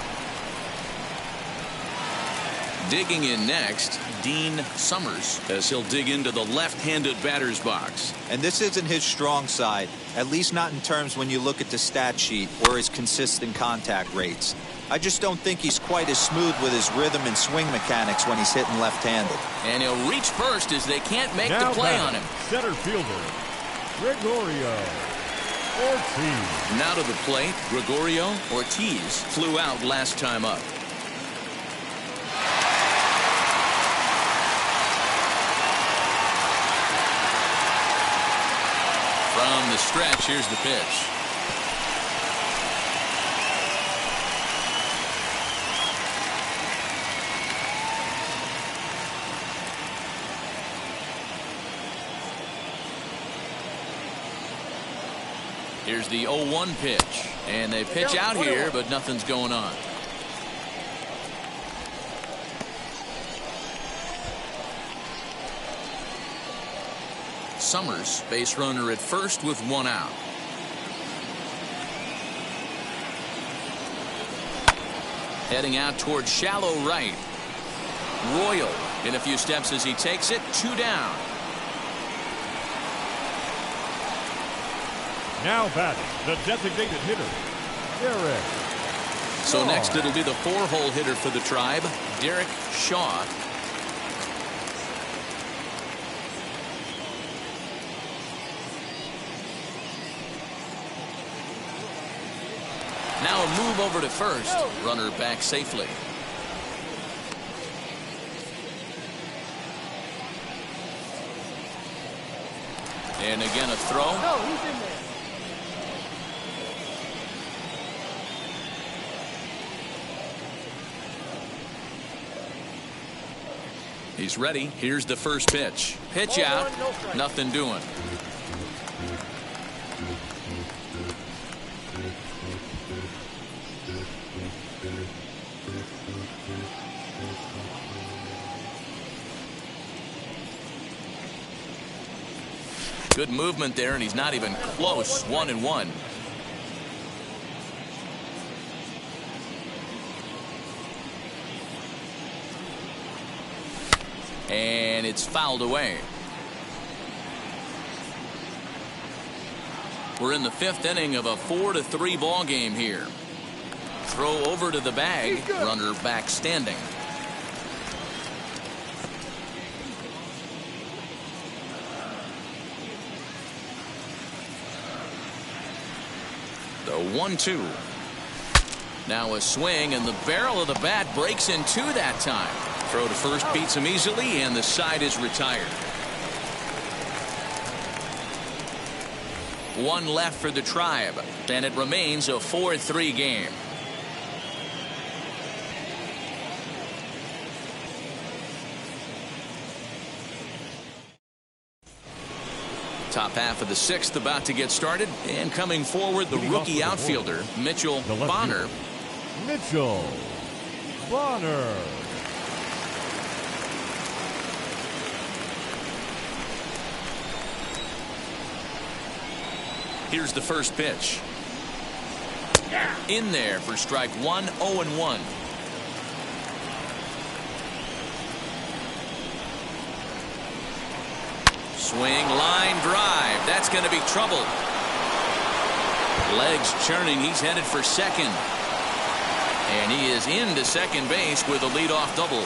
Digging in next, Dean Summers, as he'll dig into the left-handed batter's box. And this isn't his strong side, at least not in terms when you look at the stat sheet or his consistent contact rates. I just don't think he's quite as smooth with his rhythm and swing mechanics when he's hitting left-handed. And he'll reach first as they can't make Now the play batting, on him. center fielder, Gregorio Ortiz. Now to the plate, Gregorio Ortiz flew out last time up. From the stretch, here's the pitch. Here's the 0-1 pitch, and they pitch out here, but nothing's going on. Summers, base runner at first with 1 out. Heading out towards shallow right. Royal in a few steps as he takes it, 2 down. Now batting, the designated hitter, Derek So Shaw. next it'll be the 4-hole hitter for the Tribe, Derek Shaw. Now a move over to first. Runner back safely. And again a throw. No, he's in there. He's ready. Here's the first pitch. Pitch out. Nothing doing. Good movement there, and he's not even close. 1-1. And it's fouled away. We're in the 5th inning of a 4-3 ball game here. Throw over to the bag. Runner back standing. The 1-2. Now a swing, and the barrel of the bat breaks in 2 that time. Throw to first beats him easily, and the side is retired. 1 left for the Tribe, and it remains a 4-3 game. Top half of the 6th about to get started, and coming forward, the rookie outfielder, Mitchell Bonner. Mitchell Bonner. Here's the first pitch. In there for strike 1, 0-1. Swing, line drive. That's going to be trouble. Legs churning. He's headed for second. And he is into second base with a leadoff double.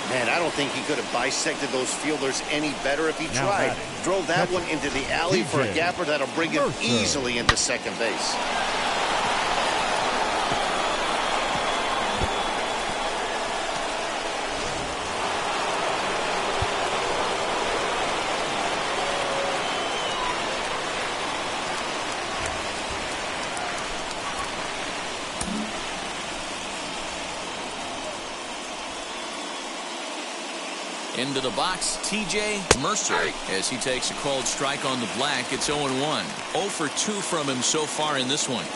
Man, I don't think he could have bisected those fielders any better if he Now tried. batting. Drove that one into the alley for a TJ gapper that'll bring him Mercer. easily into second base. Into the box, TJ Mercer, as he takes a called strike on the black. It's 0-1. 0 for 2 from him so far in this one.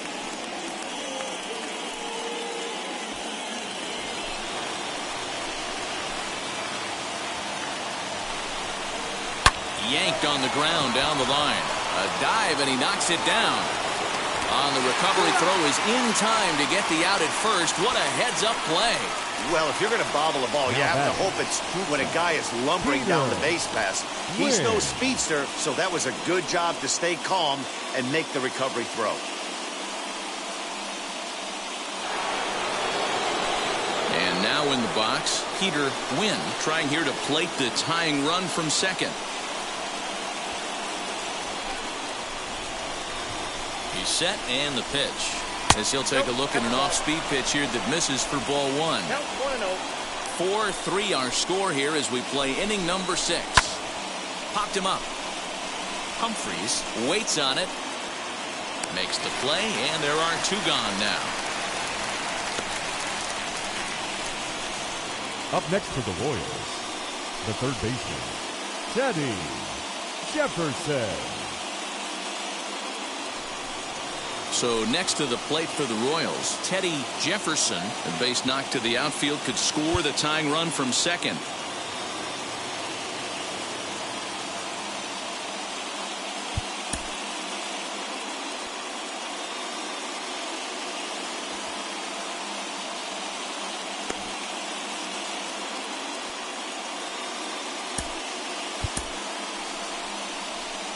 Yanked on the ground down the line. A dive, and he knocks it down. On the recovery throw is in time to get the out at first. What a heads-up play. Well, if you're going to bobble a ball, you have to hope it's when a guy is lumbering down the base pass. He's no speedster, so that was a good job to stay calm and make the recovery throw. And now in the box, Peter Wynn trying here to plate the tying run from second. He's set and the pitch. As he'll take a look at an off-speed pitch here that misses for ball one. 4-3 our score here as we play inning number 6. Popped him up. Humphreys waits on it. Makes the play, and there are 2 gone now. Up next for the Royals, the third baseman, Teddy Jefferson. So next to the plate for the Royals, Teddy Jefferson. The base knock to the outfield could score the tying run from second.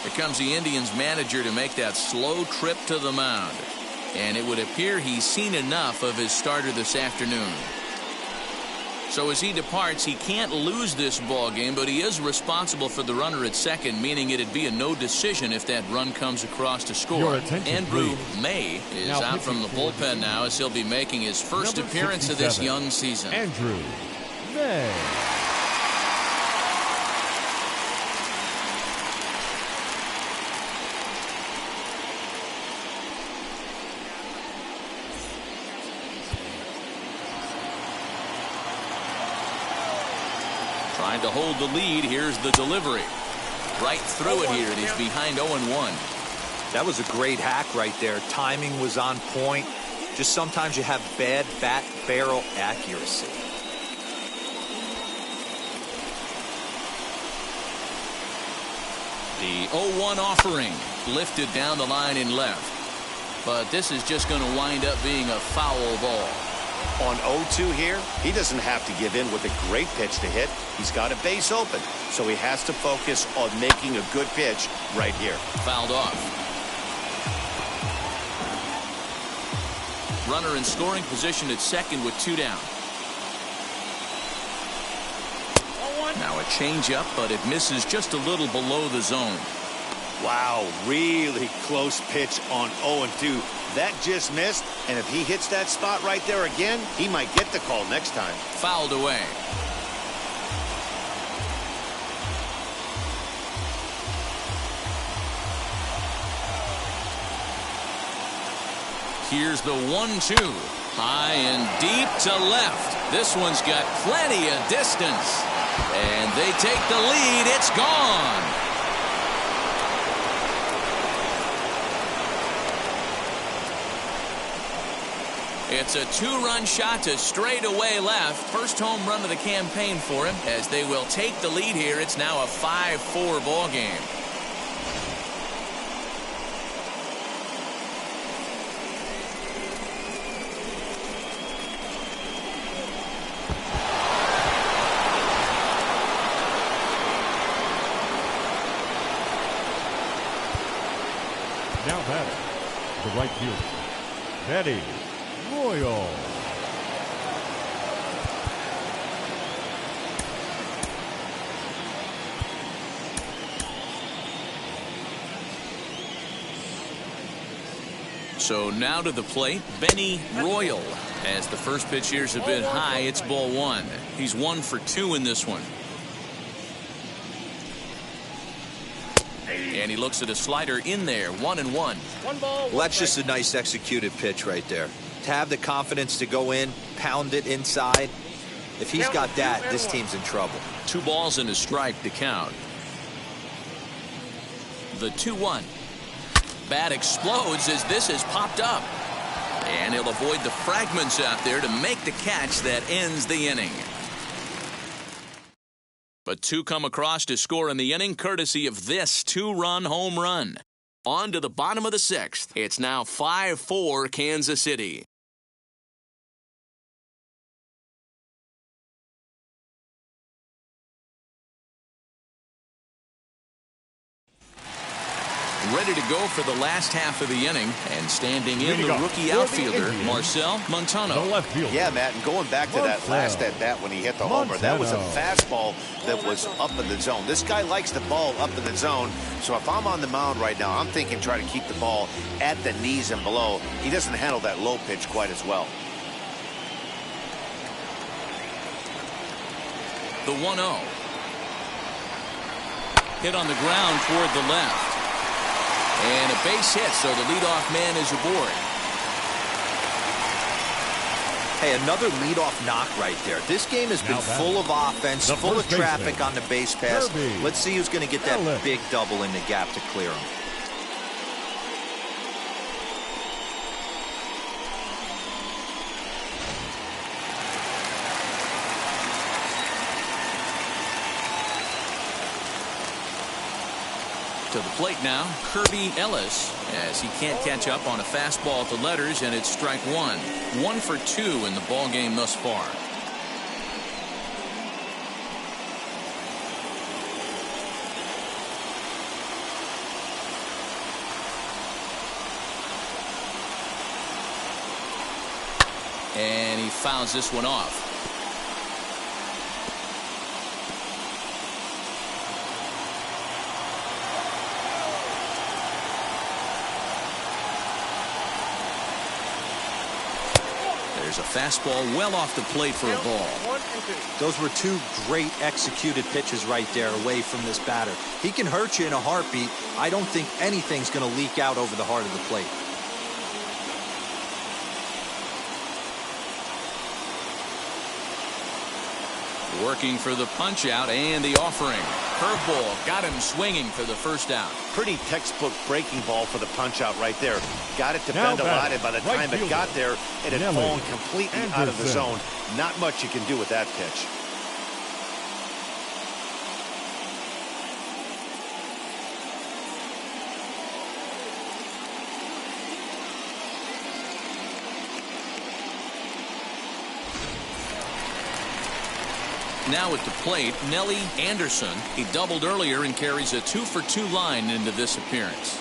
Here comes the Indians manager to make that slow trip to the mound. And it would appear he's seen enough of his starter this afternoon. So as he departs, he can't lose this ball game, but he is responsible for the runner at second, meaning it'd be a no decision if that run comes across to score. Andrew May is out from the bullpen now as he'll be making his first appearance of this young season. Andrew May. Trying to hold the lead. Here's the delivery. Right through it here. And he's behind 0-1. That was a great hack right there. Timing was on point. Just sometimes you have bad bat barrel accuracy. The 0-1 offering lifted down the line in left. But this is just going to wind up being a foul ball. On 0-2 here, he doesn't have to give in with a great pitch to hit. He's got a base open, so he has to focus on making a good pitch right here. Fouled off. Runner in scoring position at second with 2 down. Now a changeup, but it misses just a little below the zone. Wow, really close pitch on 0-2. That just missed, and if he hits that spot right there again, he might get the call next time. Fouled away. Here's the 1-2. High and deep to left. This one's got plenty of distance. And they take the lead. It's gone. It's a 2-run shot to straightaway left. First home run of the campaign for him. As they will take the lead here, it's now a 5-4 ball game. Now batting, the right fielder, Teddy Royal. So now to the plate, Benny Royal. As the first pitch here's a bit high, it's ball 1. He's 1 for 2 in this one. And he looks at a slider in there, 1-1. Well, that's just a nice executed pitch right there. To have the confidence to go in, pound it inside. If he's got that, this team's in trouble. 2 balls and a strike to count. The 2-1. Bat explodes as this has popped up. And he'll avoid the fragments out there to make the catch that ends the inning. But 2 come across to score in the inning courtesy of this 2-run home run. On to the bottom of the 6th. It's now 5-4 Kansas City. ready to go for the last half of the inning. And standing in the rookie outfielder, Marcel Montano. The left fielder. Yeah, Matt, and going back to that last at-bat when he hit the homer, that was a fastball that was up in the zone. This guy likes the ball up in the zone, so if I'm on the mound right now, I'm thinking try to keep the ball at the knees and below. He doesn't handle that low pitch quite as well. The 1-0. Hit on the ground toward the left. And a base hit, so the leadoff man is aboard. Hey, another leadoff knock right there. This game has been full of offense, full of traffic on the base pass. Let's see who's going to get that big double in the gap to clear him. To the plate now, Kirby Ellis, as he can't catch up on a fastball at the letters, and it's strike one. 1 for 2 in the ball game thus far. And he fouls this one off. There's a fastball well off the plate for a ball. Those were two great executed pitches right there away from this batter. He can hurt you in a heartbeat. I don't think anything's going to leak out over the heart of the plate. Working for the punch out and the offering. Curveball got him swinging for the first out. Pretty textbook breaking ball for the punch out right there. Got it to bend a lot, and by the time it got there, it had fallen completely out of the zone. Not much you can do with that pitch. Now at the plate, Nelly Anderson. He doubled earlier and carries a 2 for 2 line into this appearance.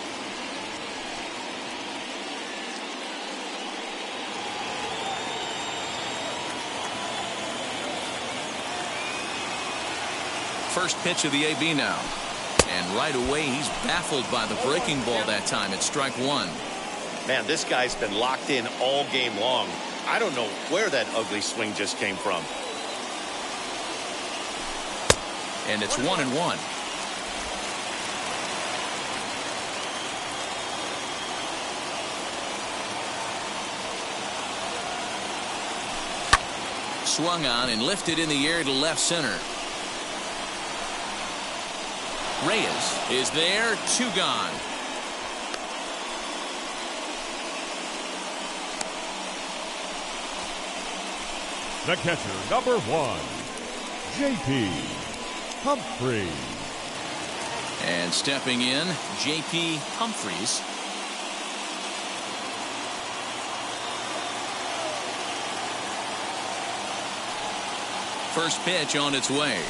First pitch of the AB now. And right away, he's baffled by the breaking ball that time. It's strike one. Man, this guy's been locked in all game long. I don't know where that ugly swing just came from. And it's 1-1. Swung on and lifted in the air to left center. Reyes is there, 2 gone. The catcher, number 1, J.P. Humphries. And stepping in, J.P. Humphries. First pitch on its way.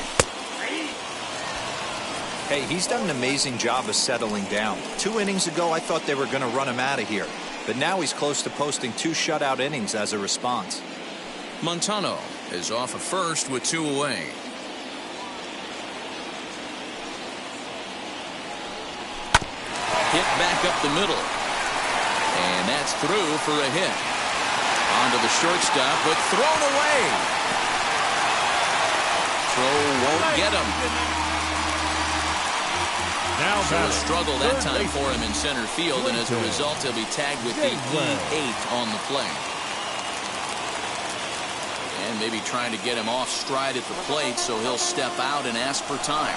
Hey, he's done an amazing job of settling down. 2 innings ago, I thought they were going to run him out of here. But now he's close to posting 2 shutout innings as a response. Montano is off of first with 2 away. Hit back up the middle. And that's through for a hit. Onto the shortstop, but thrown away. Throw won't get him. Now so a struggle that time for him in center field, and as a result, he'll be tagged with the E8 on the play. And maybe trying to get him off stride at the plate, so he'll step out and ask for time.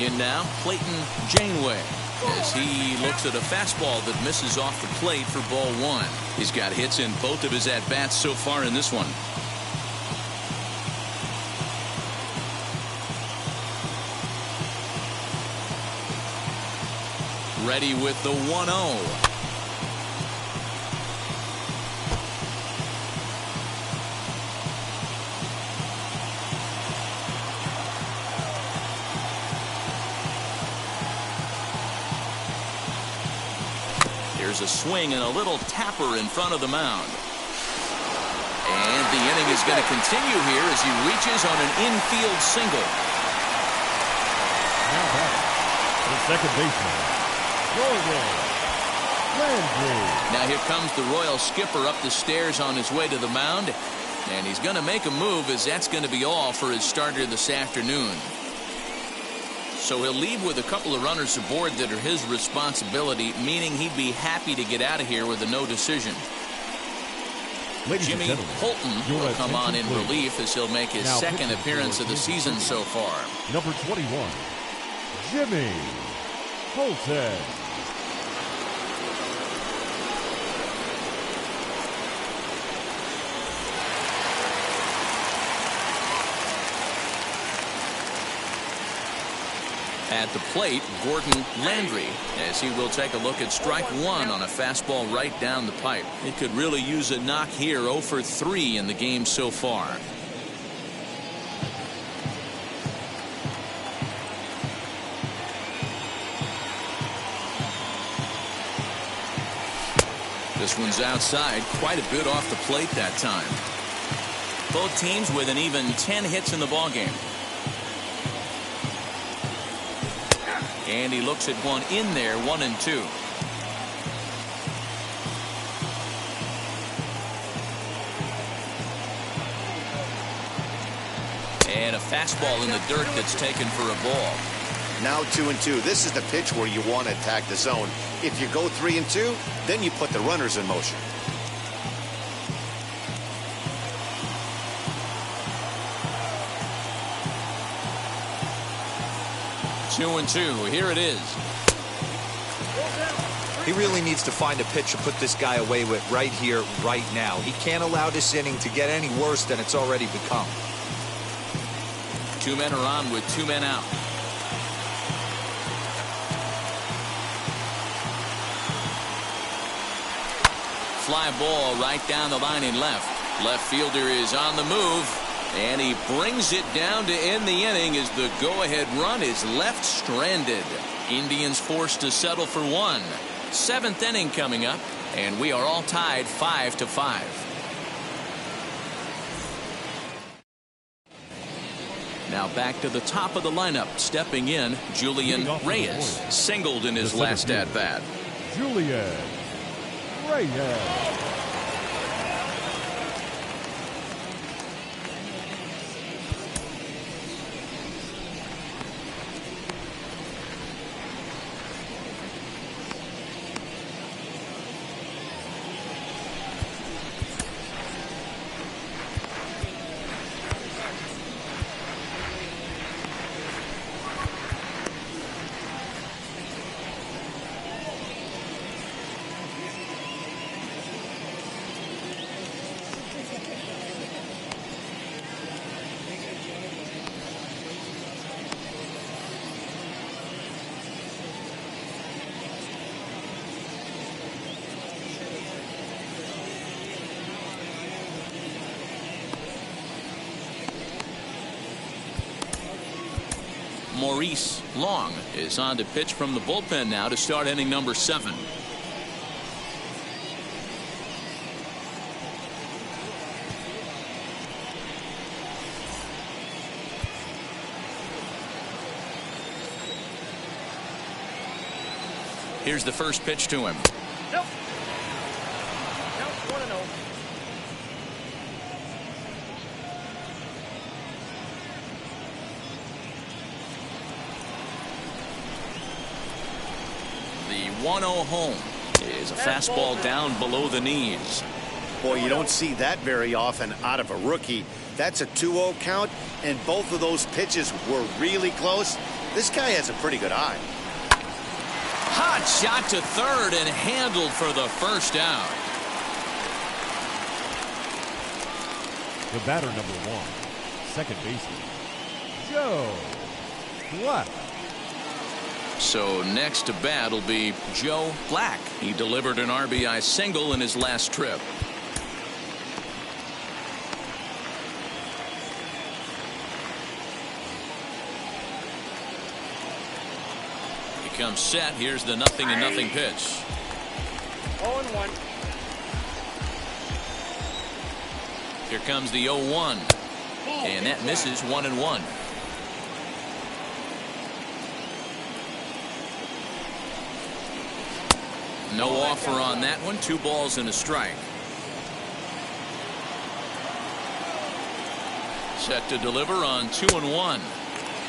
In now, Clayton Janeway, as he looks at a fastball that misses off the plate for ball 1. He's got hits in both of his at-bats so far in this one. Ready with the 1-0. There's a swing and a little tapper in front of the mound. And the inning is going to continue here as he reaches on an infield single. Now back, the second baseman, Jordan Landry. Now here comes the Royal skipper up the stairs on his way to the mound. And he's going to make a move, as that's going to be all for his starter this afternoon. So he'll leave with a couple of runners aboard that are his responsibility, meaning he'd be happy to get out of here with a no decision. Jimmy Holton will come on in relief as he'll make his second appearance of the season so far. Number 21, Jimmy Holton. At the plate, Gordon Landry, as he will take a look at strike one on a fastball right down the pipe. It could really use a knock here. 0 for 3 in the game so far. This one's outside, quite a bit off the plate that time. Both teams with an even 10 hits in the ballgame. And he looks at one in there, 1-2. And a fastball in the dirt that's taken for a ball. Now 2-2. This is the pitch where you want to attack the zone. If you go 3-2, then you put the runners in motion. 2-2. Here it is. He really needs to find a pitch to put this guy away with right here, right now. He can't allow this inning to get any worse than it's already become. 2 men are on with 2 men out. Fly ball right down the line in left. Left fielder is on the move. And he brings it down to end the inning as the go-ahead run is left stranded. Indians forced to settle for 1. 7th inning coming up, and we are all tied 5-5. Now back to the top of the lineup. Stepping in, Julian Reyes. Singled in his last at-bat. Julian Reyes. Maurice Long is on to pitch from the bullpen now to start inning number 7. Here's the first pitch to him. Nope. Count 1-0. The 1-0 home is a fastball down below the knees. Boy, you don't see that very often out of a rookie. That's a 2-0 count, and both of those pitches were really close. This guy has a pretty good eye. Hot shot to third and handled for the first out. The batter number 1, second baseman, Joe Black. So next to bat will be Joe Black. He delivered an RBI single in his last trip. He comes set. Here's the 0-0 pitch. 0-1. Here comes the 0-1. And that misses 1-1. No offer on that one. 2 balls and a strike. Set to deliver on 2-1.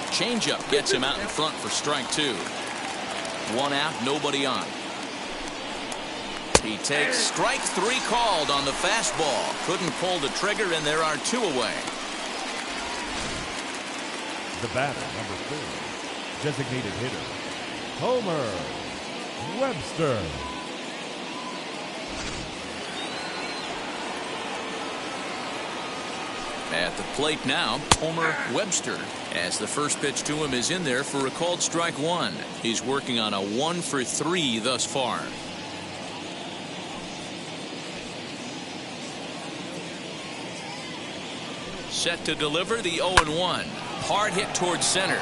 Changeup gets him out in front for strike 2. 1 out, nobody on. He takes strike 3 called on the fastball. Couldn't pull the trigger, and there are 2 away. The batter, number 4, designated hitter, Homer Webster. At the plate now, Homer Webster, as the first pitch to him is in there for a called strike 1. He's working on a 1 for 3 thus far. Set to deliver the 0-1. Hard hit towards center.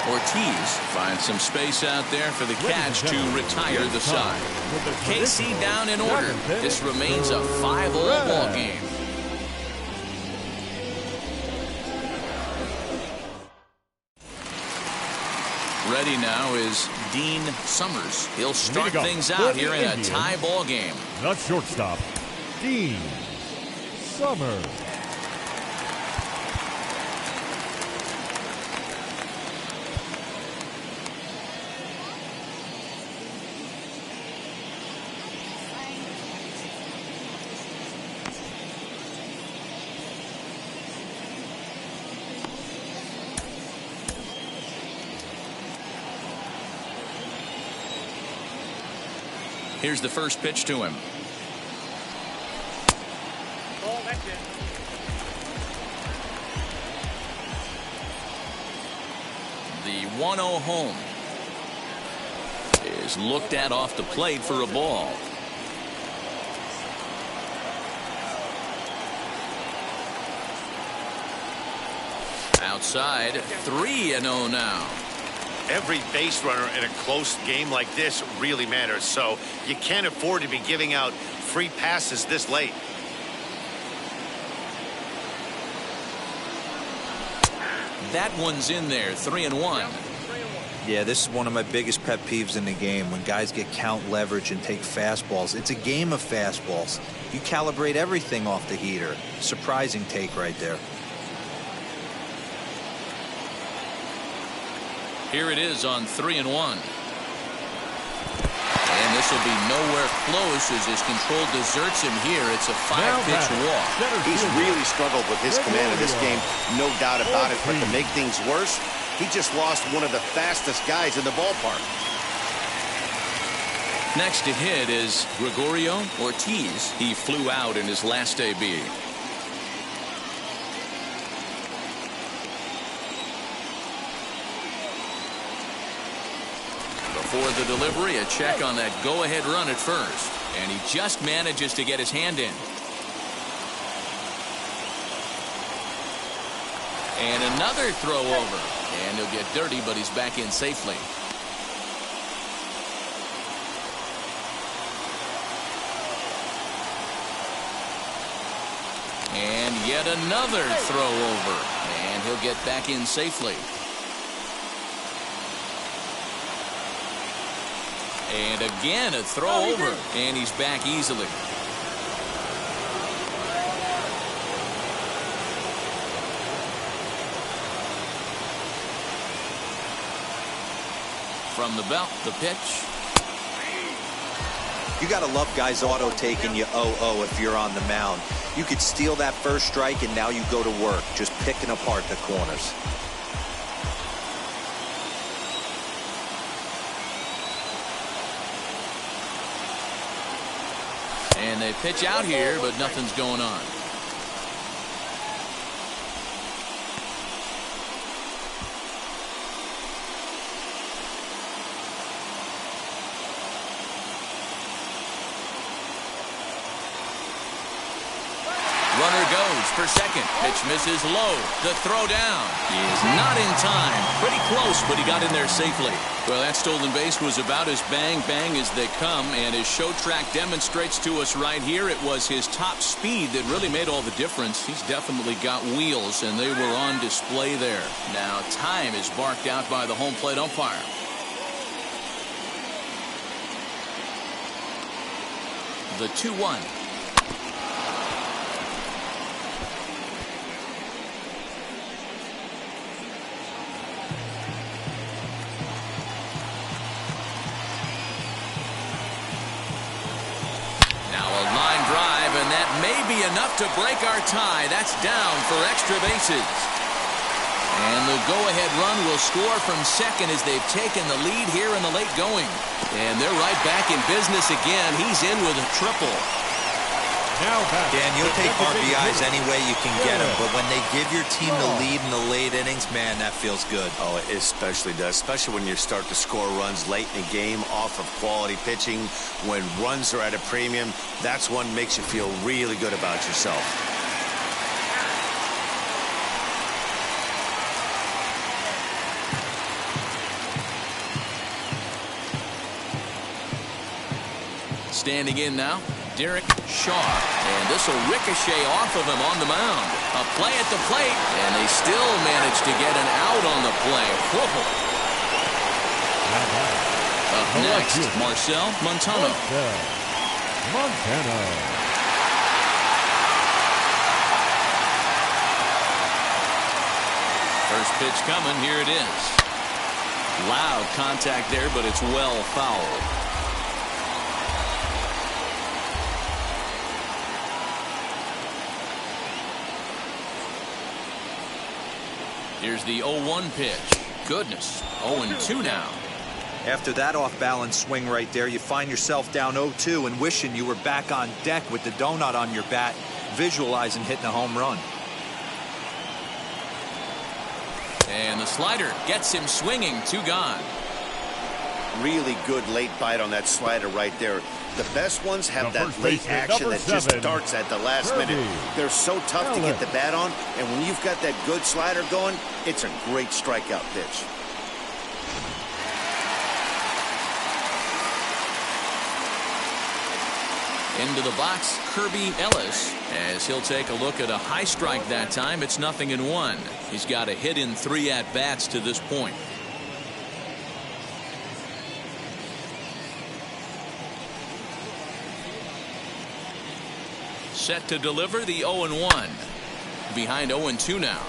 Ortiz finds some space out there for the catch to retire the side. KC down in order. This remains a 5-all ball game. Ready now is Dean Summers. He'll start things out here in a tie ball game. The shortstop, Dean Summers. Here's the first pitch to him. Oh, that's it. The 1-0 home is looked at off the plate for a ball. Outside, 3-0 now. Every base runner in a close game like this really matters, so you can't afford to be giving out free passes this late. That one's in there, 3-1. Yeah, this is one of my biggest pet peeves in the game, when guys get count leverage and take fastballs. It's a game of fastballs. You calibrate everything off the heater. Surprising take right there. Here it is on 3-1. And this will be nowhere close as his control deserts him here. It's a 5-pitch walk. He's really struggled with his command of this game, no doubt about it. But to make things worse, he just lost one of the fastest guys in the ballpark. Next to hit is Gregorio Ortiz. He flew out in his last AB. For the delivery, a check on that go-ahead run at first. And he just manages to get his hand in. And another throw over. And he'll get dirty, but he's back in safely. And yet another throw over. And he'll get back in safely. And again a throw over, and he's back easily. From the belt, the pitch. You got to love guys auto taking you 0-0 if you're on the mound. You could steal that first strike, and now you go to work, just picking apart the corners. And they pitch out here, but nothing's going on. Runner goes for second. Pitch misses low. The throw down is not in time. Pretty close, but he got in there safely. Well, that stolen base was about as bang as they come, and as Show Track demonstrates to us right here, it was his top speed that really made all the difference. He's definitely got wheels, and they were on display there. Now time is barked out by the home plate umpire. The 2-1. Enough to break our tie. That's down for extra bases. And the go-ahead run will score from second as they've taken the lead here in the late going. And they're right back in business again. He's in with a triple. Now back. Dan, you'll take RBIs any way you can get them, but when they give your team the lead in the late innings, man, that feels good. Oh, it especially does, especially when you start to score runs late in the game off of quality pitching. When runs are at a premium, that's what makes you feel really good about yourself. Standing in now, Derek Shaw, and this will ricochet off of him on the mound. A play at the plate, and they still manage to get an out on the play. Whoa. Up next, Marcel Montano. First pitch coming, here it is. Loud contact there, but it's well fouled. Here's the 0-1 pitch. Goodness, 0-2 now. After that off-balance swing right there, you find yourself down 0-2 and wishing you were back on deck with the donut on your bat, visualizing hitting a home run. And the slider gets him swinging, 2 gone. Really good late bite on that slider right there. The best ones have that late action that just starts at the last minute. They're so tough to get the bat on, and when you've got that good slider going, it's a great strikeout pitch. Into the box, Kirby Ellis, as he'll take a look at a high strike that time. It's 0-1. He's got a hit in 3 at-bats to this point. Set to deliver the 0-1. Behind 0-2 now.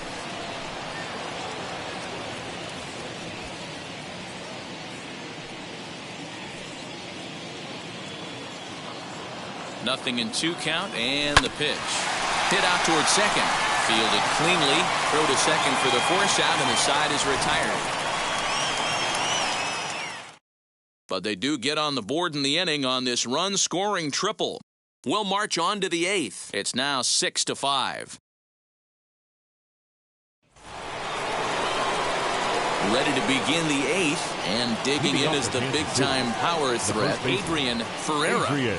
Nothing in 2 count, and the pitch. Hit out towards second. Fielded cleanly. Throw to second for the force out, and the side is retired. But they do get on the board in the inning on this run-scoring triple. We'll march on to the 8th. It's now 6-5. Ready to begin the 8th, and digging in is the big-time power threat, Adrian Ferreira.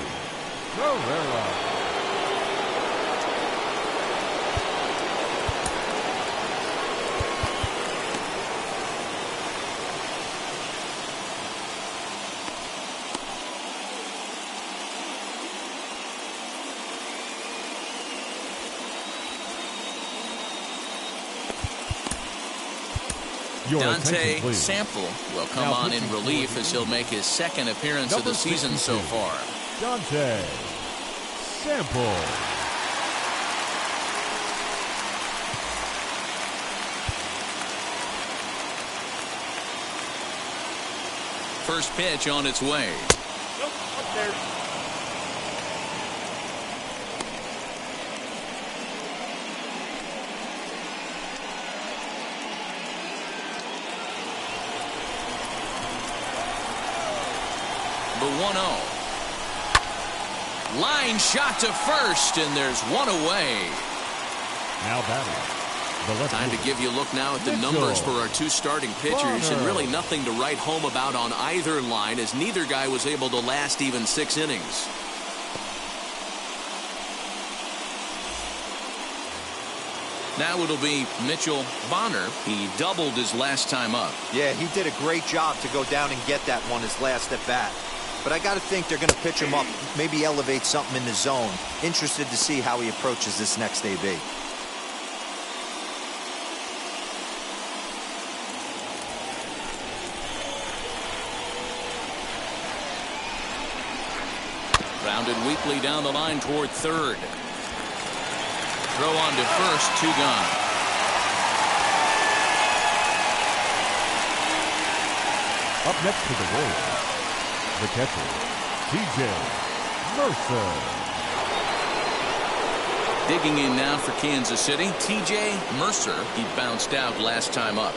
Dante Sample will come on in relief as he'll make his 2nd appearance of the season so far. Dante Sample. First pitch on its way. Nope, up there. The 1-0. Line shot to first, and there's one away. Now batting. Time to give you a look now at the numbers for our 2 starting pitchers, and really nothing to write home about on either line, as neither guy was able to last even 6 innings. Now it'll be Mitchell Bonner. He doubled his last time up. Yeah, he did a great job to go down and get that one his last at bat. But I got to think they're going to pitch him up, maybe elevate something in the zone. Interested to see how he approaches this next AB. Rounded weakly down the line toward third. Throw on to first, 2 gone. Up next for the Royals, the catcher, TJ Mercer. Digging in now for Kansas City, TJ Mercer. He bounced out last time up.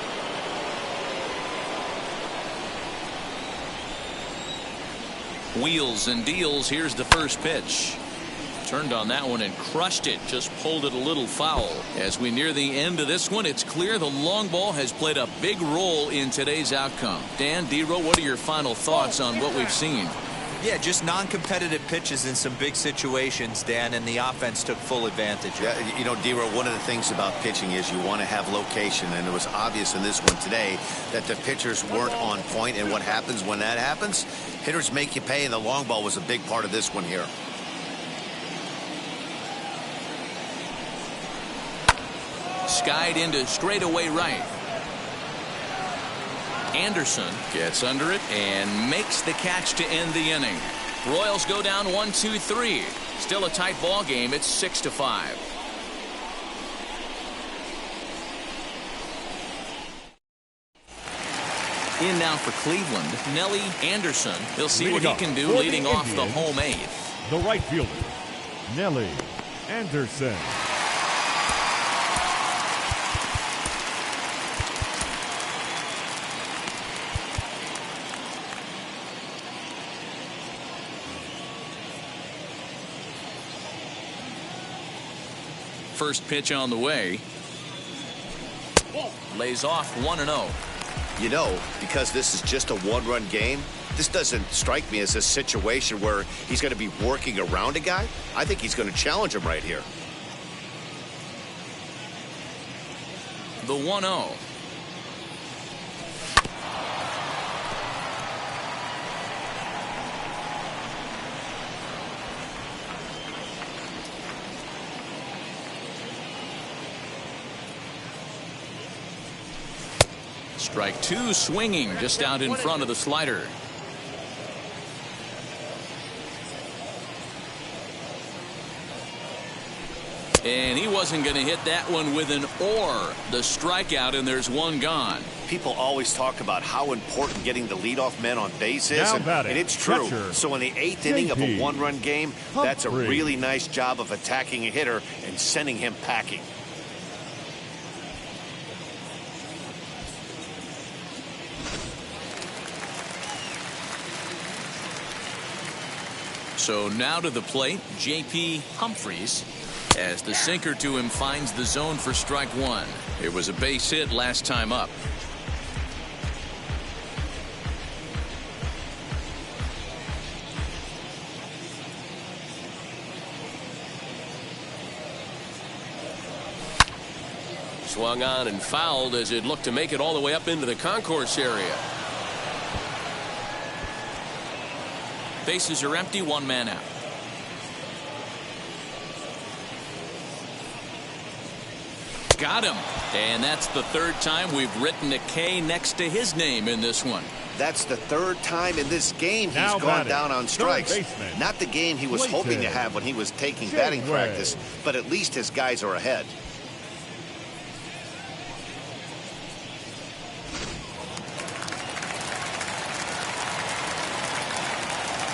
Wheels and deals. Here's the first pitch. Turned on that one and crushed it. Just pulled it a little foul. As we near the end of this one, it's clear the long ball has played a big role in today's outcome. Dan, D-Row, what are your final thoughts on what we've seen? Yeah, just non-competitive pitches in some big situations, Dan, and the offense took full advantage. Yeah, you know, D-Row, one of the things about pitching is you want to have location, and it was obvious in this one today that the pitchers weren't on point, and what happens when that happens? Hitters make you pay, and the long ball was a big part of this one here. Skied into straightaway right. Anderson gets under it and makes the catch to end the inning. Royals go down 1-2-3. Still a tight ball game. It's 6-5. In now for Cleveland, Nelly Anderson. He'll see what he can do leading off the home eighth. The right fielder, Nelly Anderson. First pitch on the way. Lays off 1-0. You know, because this is just a one-run game, this doesn't strike me as a situation where he's going to be working around a guy. I think he's going to challenge him right here. The 1-0. Strike 2, swinging just out in front of the slider. And he wasn't going to hit that one with an or. The strikeout, and there's one gone. People always talk about how important getting the leadoff men on base is, and it's true. Catcher, so in the 8th inning of a one-run game, that's a really nice job of attacking a hitter and sending him packing. So now to the plate, J.P. Humphries, as the sinker to him finds the zone for strike 1. It was a base hit last time up. Swung on and fouled as it looked to make it all the way up into the concourse area. Bases are empty, 1 man out. Got him. And that's the 3rd time we've written a K next to his name in this one. That's the 3rd time in this game he's gone down on strikes. Not the game he was hoping to have when he was taking batting practice, but at least his guys are ahead.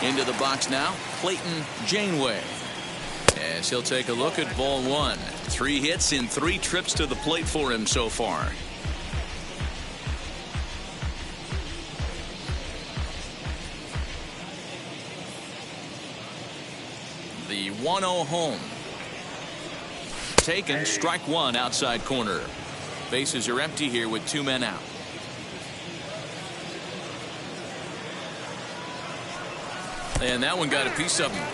Into the box now, Clayton Janeway. As he'll take a look at ball 1. 3 hits in 3 trips to the plate for him so far. The 1-0 home. Taken, strike 1 outside corner. Bases are empty here with 2 men out. And that one got a piece of him.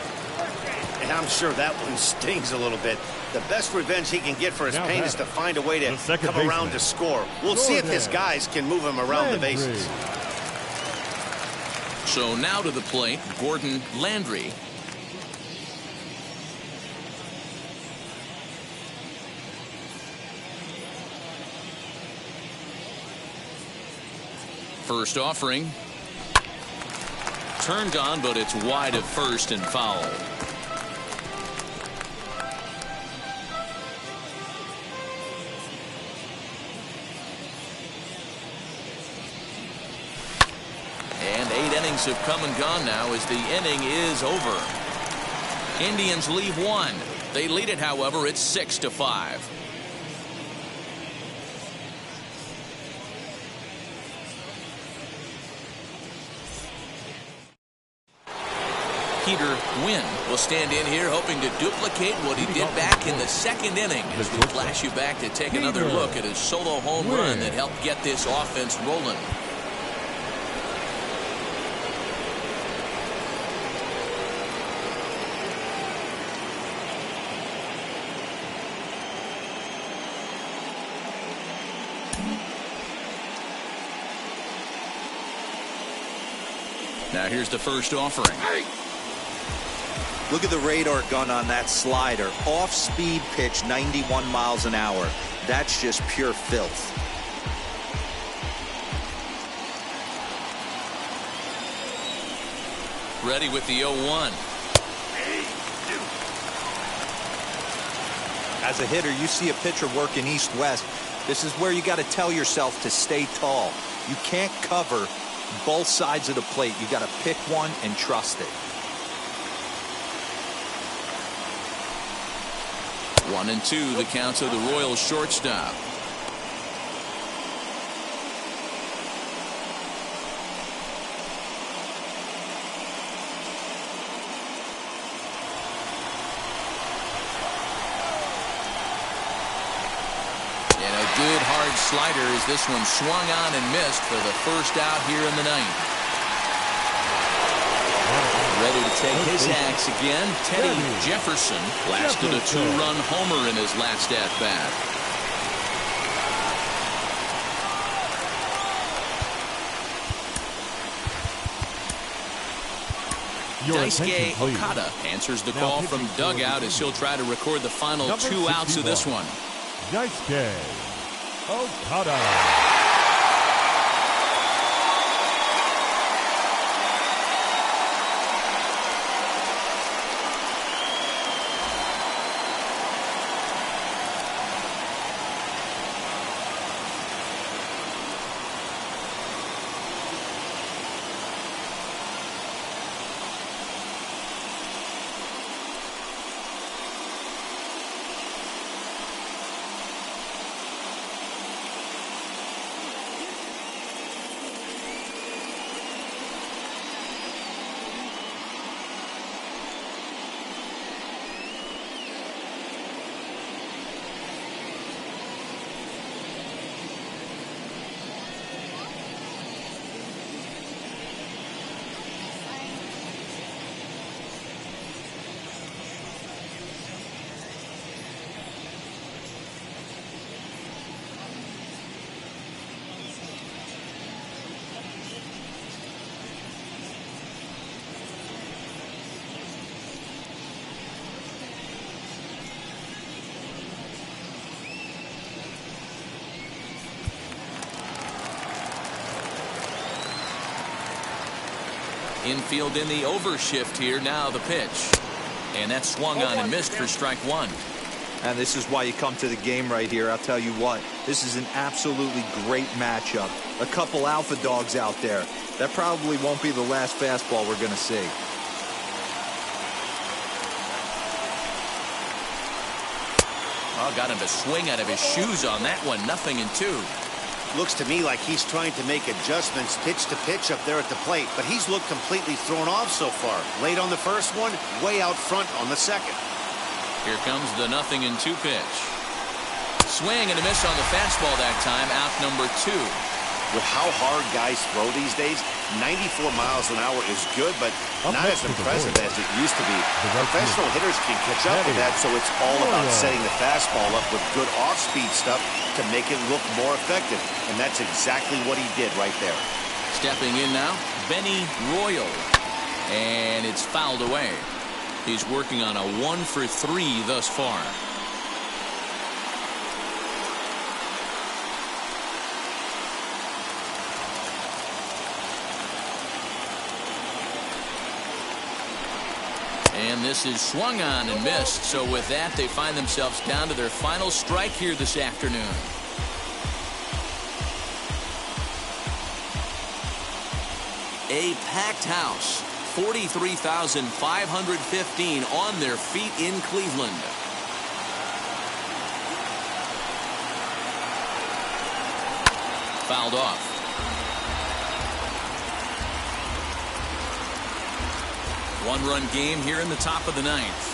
And I'm sure that one stings a little bit. The best revenge he can get for his pain is to find a way to come around to score. We'll see if his guys can move him around the bases. So now to the plate, Gordon Landry. First offering. Turned on, but it's wide of first and foul. And 8 innings have come and gone now as the inning is over. Indians leave 1. They lead it, however, it's 6-5. Peter Wynn will stand in here hoping to duplicate what he did back in the second inning as we flash you back to take another look at his solo home run that helped get this offense rolling. Now here's the first offering. Look at the radar gun on that slider. Off-speed pitch, 91 miles an hour. That's just pure filth. Ready with the 0-1. As a hitter, you see a pitcher working east-west. This is where you got to tell yourself to stay tall. You can't cover both sides of the plate. You got to pick one and trust it. 1-2, the count of the Royals shortstop. And a good hard slider as this one swung on and missed for the first out here in the ninth. Ready to take his axe again, Teddy Jefferson blasted a 2-run homer in his last at-bat. Daisuke Okada answers the call from dugout as he'll try to record the final 2 outs of this one. Daisuke Okada. Infield in the overshift here. Now the pitch. And that swung on and missed for strike 1. And this is why you come to the game right here. I'll tell you what, this is an absolutely great matchup. A couple alpha dogs out there. That probably won't be the last fastball we're going to see. Oh, got him to swing out of his shoes on that one. 0-2. Looks to me like he's trying to make adjustments pitch to pitch up there at the plate, but he's looked completely thrown off so far. Late on the first one, way out front on the second. Here comes the 0-2 pitch. Swing and a miss on the fastball that time. Out number 2. With how hard guys throw these days, 94 miles an hour is good, but not as impressive as it used to be. Professional hitters can catch up with that, so it's all about setting the fastball up with good off-speed stuff to make it look more effective. And that's exactly what he did right there. Stepping in now, Benny Royal. And it's fouled away. He's working on a 1-for-3 thus far. And this is swung on and missed. So with that, they find themselves down to their final strike here this afternoon. A packed house. 43,515 on their feet in Cleveland. Fouled off. One-run game here in the top of the ninth.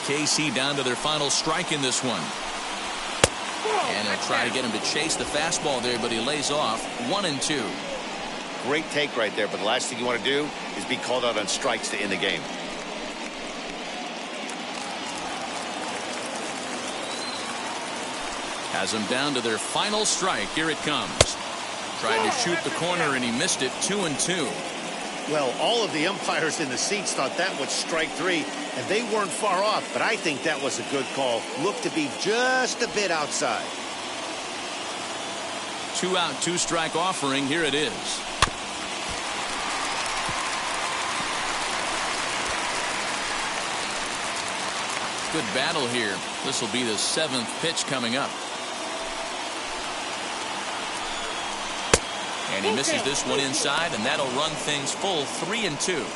KC down to their final strike in this one. And he'll try to get him to chase the fastball there, but he lays off 1-2. Great take right there, but the last thing you want to do is be called out on strikes to end the game. Has them down to their final strike. Here it comes. Tried to shoot the corner, and he missed it. 2-2. Well, all of the umpires in the seats thought that was strike 3, and they weren't far off, but I think that was a good call. Looked to be just a bit outside. 2-out, 2-strike offering. Here it is. Good battle here. This will be the 7th pitch coming up. And he misses this one inside, and that'll run things full 3-2.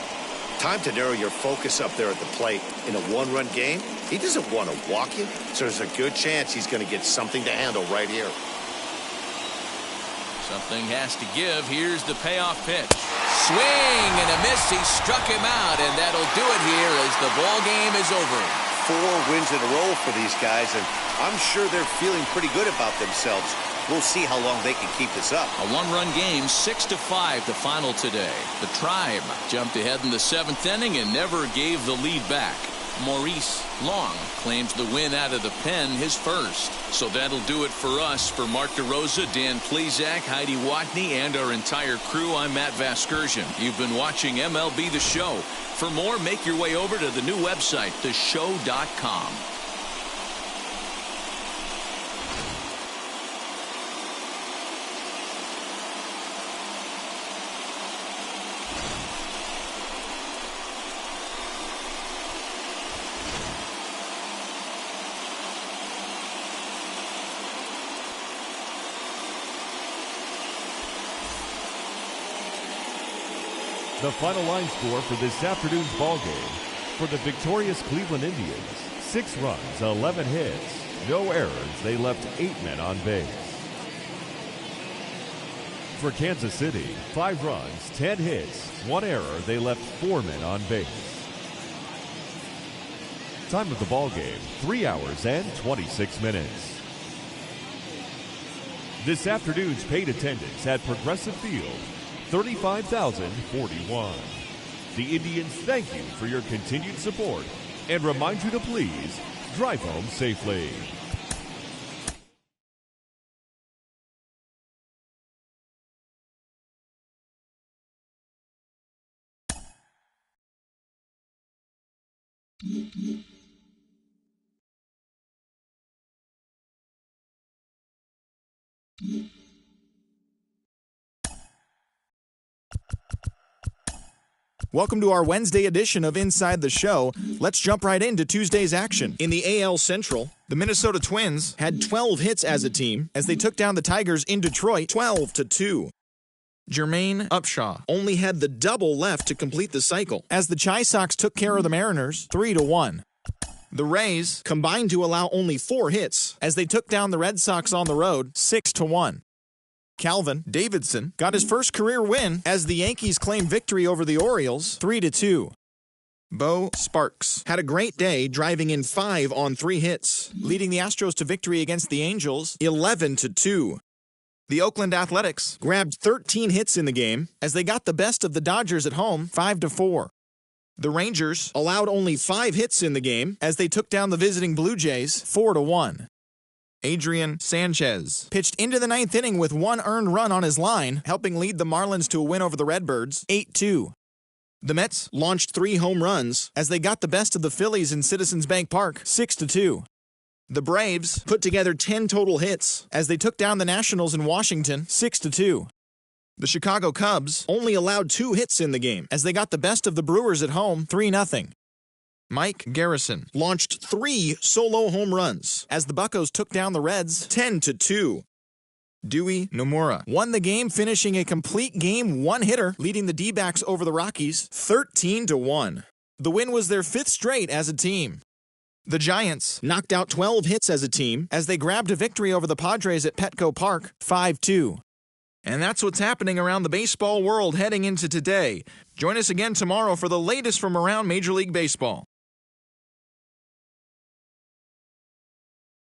Time to narrow your focus up there at the plate. In a one-run game, he doesn't want to walk you, so there's a good chance he's going to get something to handle right here. Something has to give. Here's the payoff pitch. Swing and a miss. He struck him out, and that'll do it here as the ball game is over. 4 wins in a row for these guys, and I'm sure they're feeling pretty good about themselves. We'll see how long they can keep this up. A one-run game, 6-5 the final today. The Tribe jumped ahead in the 7th inning and never gave the lead back. Maurice Long claims the win out of the pen, his first. So that'll do it for us. For Mark DeRosa, Dan Plezak, Heidi Watney, and our entire crew, I'm Matt Vasgersian. You've been watching MLB The Show. For more, make your way over to the new website, theshow.com. The final line score for this afternoon's ball game for the victorious Cleveland Indians: 6 runs, 11 hits, no errors. They left 8 men on base. For Kansas City, 5 runs, 10 hits, 1 error. They left 4 men on base. Time of the ball game: 3 hours and 26 minutes. This afternoon's paid attendance at Progressive Field, 35,041. The Indians thank you for your continued support and remind you to please drive home safely. Welcome to our Wednesday edition of Inside the Show. Let's jump right into Tuesday's action. In the AL Central, the Minnesota Twins had 12 hits as a team as they took down the Tigers in Detroit 12-2. Jermaine Upshaw only had the double left to complete the cycle as the Chi Sox took care of the Mariners 3-1. The Rays combined to allow only 4 hits as they took down the Red Sox on the road 6-1. Calvin Davidson got his first career win as the Yankees claimed victory over the Orioles 3-2. Bo Sparks had a great day, driving in 5 on 3 hits, leading the Astros to victory against the Angels 11-2. The Oakland Athletics grabbed 13 hits in the game as they got the best of the Dodgers at home 5-4. The Rangers allowed only 5 hits in the game as they took down the visiting Blue Jays 4-1. Adrian Sanchez pitched into the 9th inning with 1 earned run on his line, helping lead the Marlins to a win over the Redbirds 8-2. The Mets launched 3 home runs as they got the best of the Phillies in Citizens Bank Park 6-2. The Braves put together 10 total hits as they took down the Nationals in Washington 6-2. The Chicago Cubs only allowed 2 hits in the game as they got the best of the Brewers at home 3-0. Mike Garrison launched 3 solo home runs as the Buccos took down the Reds 10-2. Dewey Nomura won the game, finishing a complete game 1-hitter, leading the D-backs over the Rockies 13-1. The win was their 5th straight as a team. The Giants knocked out 12 hits as a team as they grabbed a victory over the Padres at Petco Park 5-2. And that's what's happening around the baseball world heading into today. Join us again tomorrow for the latest from around Major League Baseball.